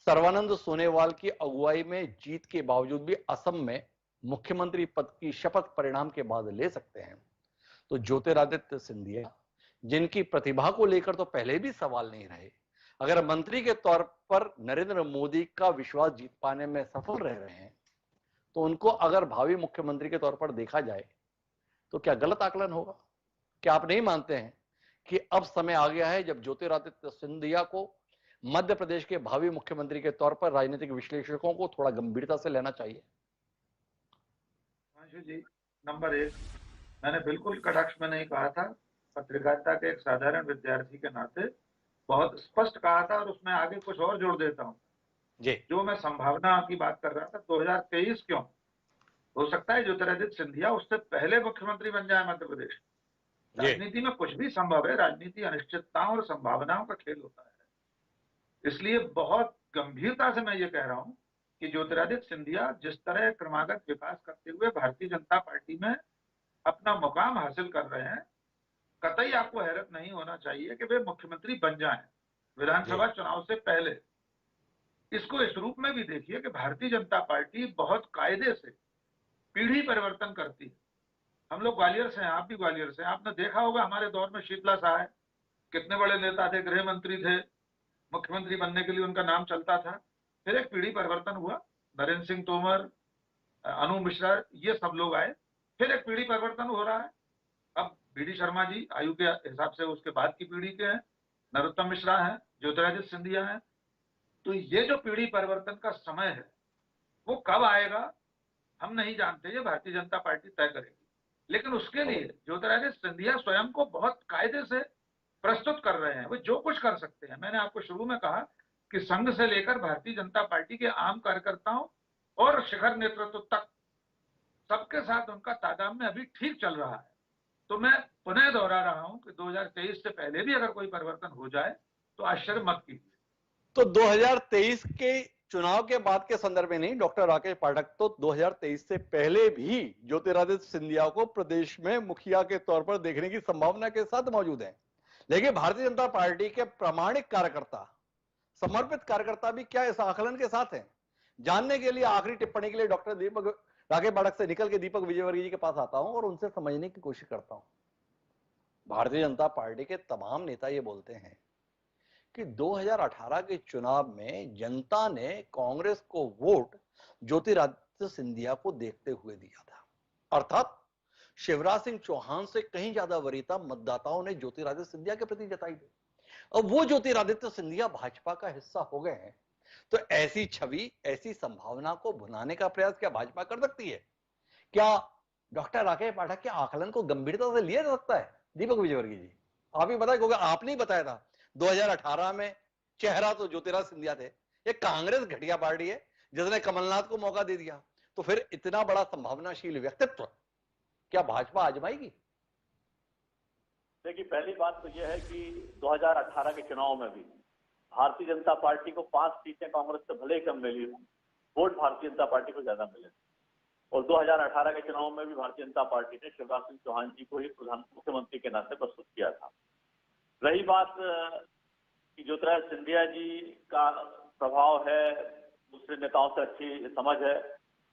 सर्बानंद सोनोवाल की अगुवाई में जीत के बावजूद भी असम में मुख्यमंत्री पद की शपथ परिणाम के बाद ले सकते हैं, तो ज्योतिरादित्य सिंधिया जिनकी प्रतिभा को लेकर तो पहले भी सवाल नहीं रहे, अगर मंत्री के तौर पर नरेंद्र मोदी का विश्वास जीत पाने में सफल रह रहे हैं, तो उनको अगर भावी मुख्यमंत्री के तौर पर देखा जाए तो क्या गलत आकलन होगा? क्या आप नहीं मानते हैं कि अब समय आ गया है जब ज्योतिरादित्य सिंधिया को मध्य प्रदेश के भावी मुख्यमंत्री के तौर पर राजनीतिक विश्लेषकों को थोड़ा गंभीरता से लेना चाहिए? जी, नंबर 1, मैंने बिल्कुल कटाक्ष में नहीं कहा था। पत्रकारिता के एक साधारण विद्यार्थी के नाते बहुत स्पष्ट कहा था, और उसमें आगे कुछ और जोड़ देता हूँ जी। जो मैं संभावना की बात कर रहा था, 2023 क्यों हो सकता है ज्योतिरादित्य सिंधिया उससे पहले मुख्यमंत्री बन जाए मध्य प्रदेश। राजनीति में कुछ भी संभव है, राजनीति अनिश्चितताओं और संभावनाओं का खेल होता है। इसलिए बहुत गंभीरता से मैं ये कह रहा हूं कि ज्योतिरादित्य सिंधिया जिस तरह क्रमागत विकास करते हुए भारतीय जनता पार्टी में अपना मुकाम हासिल कर रहे हैं, कतई आपको हैरत नहीं होना चाहिए कि वे मुख्यमंत्री बन जाएं विधानसभा चुनाव से पहले। इसको इस रूप में भी देखिए कि भारतीय जनता पार्टी बहुत कायदे से पीढ़ी परिवर्तन करती है। हम लोग ग्वालियर से हैं, आप भी ग्वालियर से हैं, आपने देखा होगा हमारे दौर में शीतला सहाय कितने बड़े नेता थे, गृह मंत्री थे, मुख्यमंत्री बनने के लिए उनका नाम चलता था। फिर एक पीढ़ी परिवर्तन हुआ, नरेंद्र सिंह तोमर, अनु मिश्रा, ये सब लोग आए, फिर एक पीढ़ी परिवर्तन हो रहा है। अब बी.डी. शर्मा जी आयु के हिसाब से उसके बाद की पीढ़ी के हैं, नरोत्तम मिश्रा हैं, ज्योतिरादित्य सिंधिया हैं। तो ये जो पीढ़ी परिवर्तन का समय है वो कब आएगा हम नहीं जानते, ये भारतीय जनता पार्टी तय करेगी। लेकिन उसके लिए ज्योतिरादित्य सिंधिया स्वयं को बहुत कायदे से प्रस्तुत कर रहे हैं, वो जो कुछ कर सकते हैं। मैंने आपको शुरू में कहा कि संघ से लेकर भारतीय जनता पार्टी के आम कार्यकर्ताओं और शिखर नेतृत्व तक सबके साथ उनका तादाद अभी ठीक चल रहा है। तो मैं पुनः दोहरा रहा हूं कि 2023 से पहले भी अगर कोई परिवर्तन हो जाए तो आश्चर्य मत कीजिए। तो 2023 के चुनाव के बाद के संदर्भ में नहीं, डॉक्टर राकेश पाठक, तो 2023 से पहले भी ज्योतिरादित्य सिंधिया को प्रदेश में मुखिया के तौर पर देखने की संभावना के साथ मौजूद है। लेकिन भारतीय जनता पार्टी के प्रामाणिक कार्यकर्ता, समर्पित कार्यकर्ता भी क्या इस आकलन के साथ हैं? जानने के लिए आखिरी टिप्पणी के लिए डॉक्टर दीपक राकेश पाठक से निकल के दीपक विजयवर्गीय जी के पास आता हूं और उनसे समझने की कोशिश करता हूं। भारतीय जनता पार्टी के तमाम नेता ये बोलते हैं कि 2018 के चुनाव में जनता ने कांग्रेस को वोट ज्योतिरादित्य सिंधिया को देखते हुए दिया था, अर्थात शिवराज सिंह चौहान से कहीं ज्यादा वरीयता मतदाताओं ने ज्योतिरादित्य सिंधिया के प्रति जताई थी। अब वो ज्योतिरादित्य सिंधिया भाजपा का हिस्सा हो गए हैं, तो ऐसी छवि, ऐसी संभावना को भुनाने का प्रयास क्या भाजपा कर सकती है? क्या डॉक्टर राकेश पाठक के आकलन को गंभीरता से लिया जा सकता है? दीपक विजयवर्गीय जी, आप ही बताए, क्योंकि आपने ही बताया था 2018 में चेहरा तो ज्योतिरादित्य सिंधिया थे। ये कांग्रेस घटिया पार्टी है जिसने कमलनाथ को मौका दे दिया, तो फिर इतना बड़ा संभावनाशील व्यक्तित्व क्या भाजपा आजमाएगी? देखिए, पहली बात तो यह है कि 2018 के चुनाव में भी भारतीय जनता पार्टी को 5 सीटें कांग्रेस से भले ही कम मिली हो, वोट भारतीय जनता पार्टी को ज्यादा मिले। और 2018 के चुनाव में भी भारतीय जनता पार्टी ने शिवराज सिंह चौहान जी को ही प्रधान मुख्यमंत्री के नाते प्रस्तुत किया था। रही बात कि ज्योतिरादित्य सिंधिया जी का प्रभाव है, दूसरे नेताओं से अच्छी समझ है,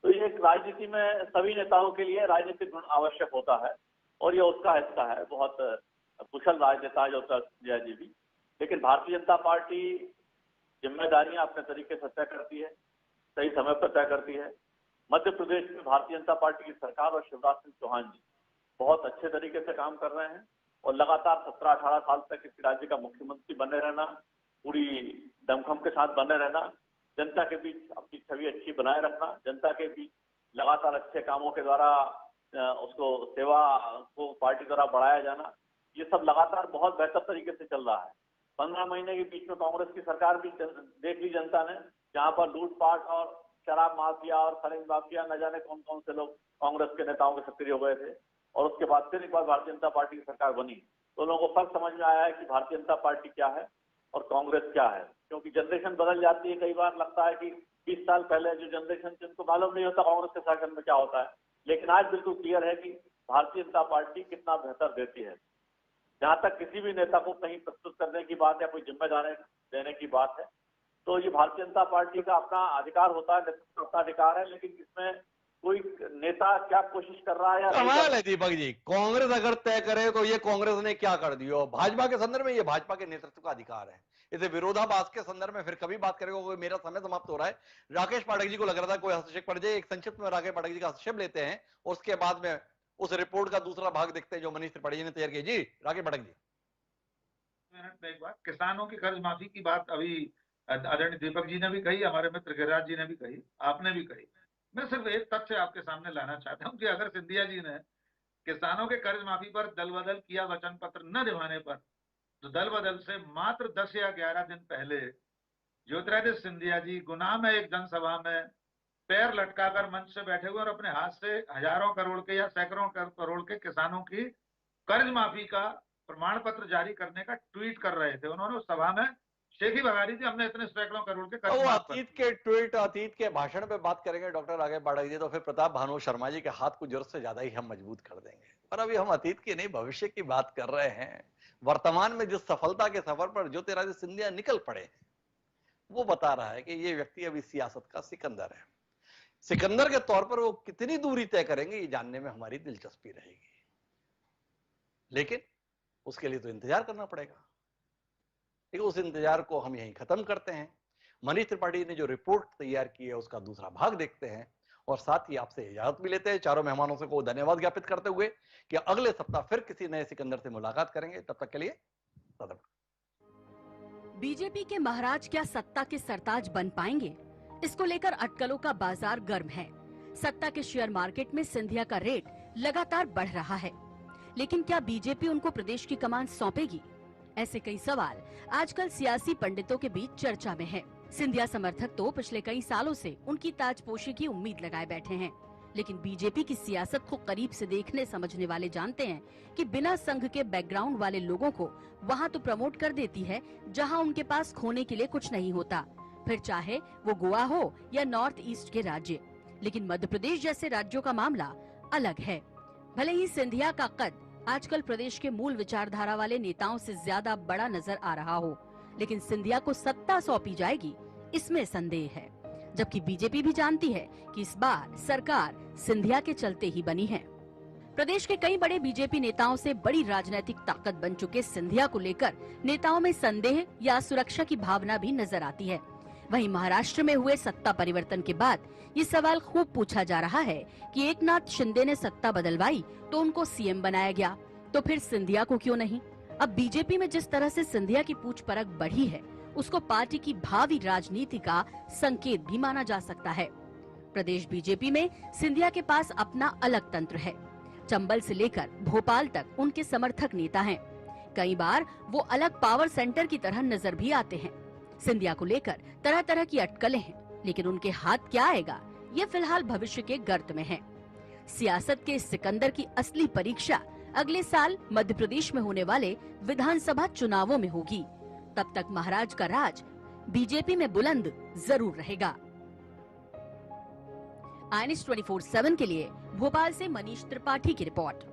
तो ये राजनीति में सभी नेताओं के लिए राजनीतिक गुण आवश्यक होता है और ये उसका हिस्सा है। बहुत कुशल राजनेता ज्योतिरादित्य सिंधिया जी भी, लेकिन भारतीय जनता पार्टी जिम्मेदारियां अपने तरीके से तय करती है, सही समय पर तय करती है। मध्य प्रदेश में भारतीय जनता पार्टी की सरकार और शिवराज सिंह चौहान जी बहुत अच्छे तरीके से काम कर रहे हैं और लगातार 17-18 साल तक इस राज्य का मुख्यमंत्री बने रहना, पूरी दमखम के साथ बने रहना, जनता के बीच अपनी छवि अच्छी बनाए रखना, जनता के बीच लगातार अच्छे कामों के द्वारा उसको सेवा को पार्टी द्वारा बढ़ाया जाना, ये सब लगातार बहुत बेहतर तरीके से चल रहा है। 15 महीने के बीच में कांग्रेस की सरकार भी देख ली जनता ने, जहां पर लूटपाट और शराब माफिया और खनिज माफिया न जाने कौन कौन से लोग कांग्रेस के नेताओं के सक्रिय हो गए थे। और उसके बाद फिर एक बार भारतीय जनता पार्टी की सरकार बनी तो लोगों को फर्क समझ में आया है कि भारतीय जनता पार्टी क्या है और कांग्रेस क्या है, क्योंकि जनरेशन बदल जाती है। कई बार लगता है कि 20 साल पहले जो जनरेशन थी उनको मालूम नहीं होता कांग्रेस के शासन में क्या होता है, लेकिन आज बिल्कुल क्लियर है कि भारतीय जनता पार्टी कितना बेहतर देती है। जहां तक किसी भी नेता को कहीं प्रस्तुत करने की बात या कोई जिम्मेदारी देने की बात है, तो ये भारतीय जनता पार्टी का अपना अधिकार होता है, नेतृत्व अपना अधिकार है, लेकिन इसमें कोई नेता क्या कोशिश कर रहा है या कमाल है दीपक जी, कांग्रेस अगर तय करे तो ये कांग्रेस ने क्या कर दिया। भाजपा के संदर्भ में ये भाजपा के नेतृत्व का अधिकार है। इसे विरोधाभास के संदर्भ में फिर कभी बात करेगा। मेरा समय समाप्त हो रहा है। राकेश पाठक जी को लग रहा था कोई हस्तक्षेप पड़ जाए, एक संक्षिप्त में राकेश पाठक जी का हस्तक्षेप लेते हैं और उसके बाद में उस रिपोर्ट का दूसरा भाग देखते हैं जो मनीष त्रिपाठी जी ने तैयार किया। जी राकेश पाठक जी, मिनट में एक बात, किसानों की कर्ज माफी की बात अभी आदरणीय दीपक जी ने भी कही, हमारे मित्र गिरिराज जी ने भी कही, आपने भी कही। मैं सिर्फ एक तथ्य आपके सामने लाना चाहता हूं कि अगर सिंधिया जी ने किसानों के कर्ज माफी पर दल बदल किया वचन पत्र न निभाने पर, तो दल बदल से मात्र 10 या 11 दिन पहले ज्योतिरादित्य सिंधिया जी गुना में एक जनसभा में पैर लटकाकर मंच से बैठे हुए और अपने हाथ से हजारों करोड़ के या सैकड़ों करोड़ के किसानों की कर्ज माफी का प्रमाण पत्र जारी करने का ट्वीट कर रहे थे। उन्होंने उस सभा में शेखी बगा दी थी, हमने इतने सैकड़ों करोड़ के कर्ज माफ कर दिए। अतीत के ट्वीट, अतीत के भाषण पे बात करेंगे डॉक्टर राकेश पाठक जी, तो फिर प्रताप भानु शर्मा जी के हाथ को जरूरत से ज्यादा ही हम मजबूत कर देंगे। पर अभी हम अतीत की नहीं भविष्य की बात कर रहे हैं। वर्तमान में जिस सफलता के सफर पर ज्योतिरादित्य सिंधिया निकल पड़े हैं, वो बता रहा है कि ये व्यक्ति अभी सियासत का सिकंदर है। सिकंदर के तौर पर वो कितनी दूरी तय करेंगे ये जानने में हमारी दिलचस्पी रहेगी, लेकिन उसके लिए तो इंतजार करना पड़ेगा। ठीक है, उस इंतजार को हम यहीं खत्म करते हैं। मनीष त्रिपाठी ने जो रिपोर्ट तैयार की है उसका दूसरा भाग देखते हैं और साथ ही आपसे इजाजत भी लेते हैं। चारों मेहमानों से को धन्यवाद ज्ञापित करते हुए कि अगले सप्ताह फिर किसी नए सिकंदर से मुलाकात करेंगे। तब तक के लिए बीजेपी के महाराज क्या सत्ता के सरताज बन पाएंगे? इसको लेकर अटकलों का बाजार गर्म है। सत्ता के शेयर मार्केट में सिंधिया का रेट लगातार बढ़ रहा है, लेकिन क्या बीजेपी उनको प्रदेश की कमान सौंपेगी? ऐसे कई सवाल आजकल सियासी पंडितों के बीच चर्चा में है। सिंधिया समर्थक तो पिछले कई सालों से उनकी ताजपोशी की उम्मीद लगाए बैठे हैं, लेकिन बीजेपी की सियासत को करीब से देखने समझने वाले जानते हैं कि बिना संघ के बैकग्राउंड वाले लोगों को वहां तो प्रमोट कर देती है जहां उनके पास खोने के लिए कुछ नहीं होता, फिर चाहे वो गोवा हो या नॉर्थ ईस्ट के राज्य। लेकिन मध्य प्रदेश जैसे राज्यों का मामला अलग है। भले ही सिंधिया का कद आजकल प्रदेश के मूल विचारधारा वाले नेताओं से ज्यादा बड़ा नजर आ रहा हो, लेकिन सिंधिया को सत्ता सौंपी जाएगी इसमें संदेह है। जबकि बीजेपी भी जानती है कि इस बार सरकार सिंधिया के चलते ही बनी है। प्रदेश के कई बड़े बीजेपी नेताओं से बड़ी राजनीतिक ताकत बन चुके सिंधिया को लेकर नेताओं में संदेह या सुरक्षा की भावना भी नजर आती है। वहीं महाराष्ट्र में हुए सत्ता परिवर्तन के बाद ये सवाल खूब पूछा जा रहा है कि एकनाथ शिंदे ने सत्ता बदलवाई तो उनको सीएम बनाया गया, तो फिर सिंधिया को क्यों नहीं? अब बीजेपी में जिस तरह से सिंधिया की पूछ परख बढ़ी है, उसको पार्टी की भावी राजनीति का संकेत भी माना जा सकता है। प्रदेश बीजेपी में सिंधिया के पास अपना अलग तंत्र है। चंबल से लेकर भोपाल तक उनके समर्थक नेता हैं। कई बार वो अलग पावर सेंटर की तरह नजर भी आते हैं। सिंधिया को लेकर तरह तरह की अटकलें हैं, लेकिन उनके हाथ क्या आएगा ये फिलहाल भविष्य के गर्त में है। सियासत के सिकंदर की असली परीक्षा अगले साल मध्य प्रदेश में होने वाले विधानसभा चुनावों में होगी। तब तक महाराज का राज बीजेपी में बुलंद जरूर रहेगा। INS 24/7 के लिए भोपाल से मनीष त्रिपाठी की रिपोर्ट।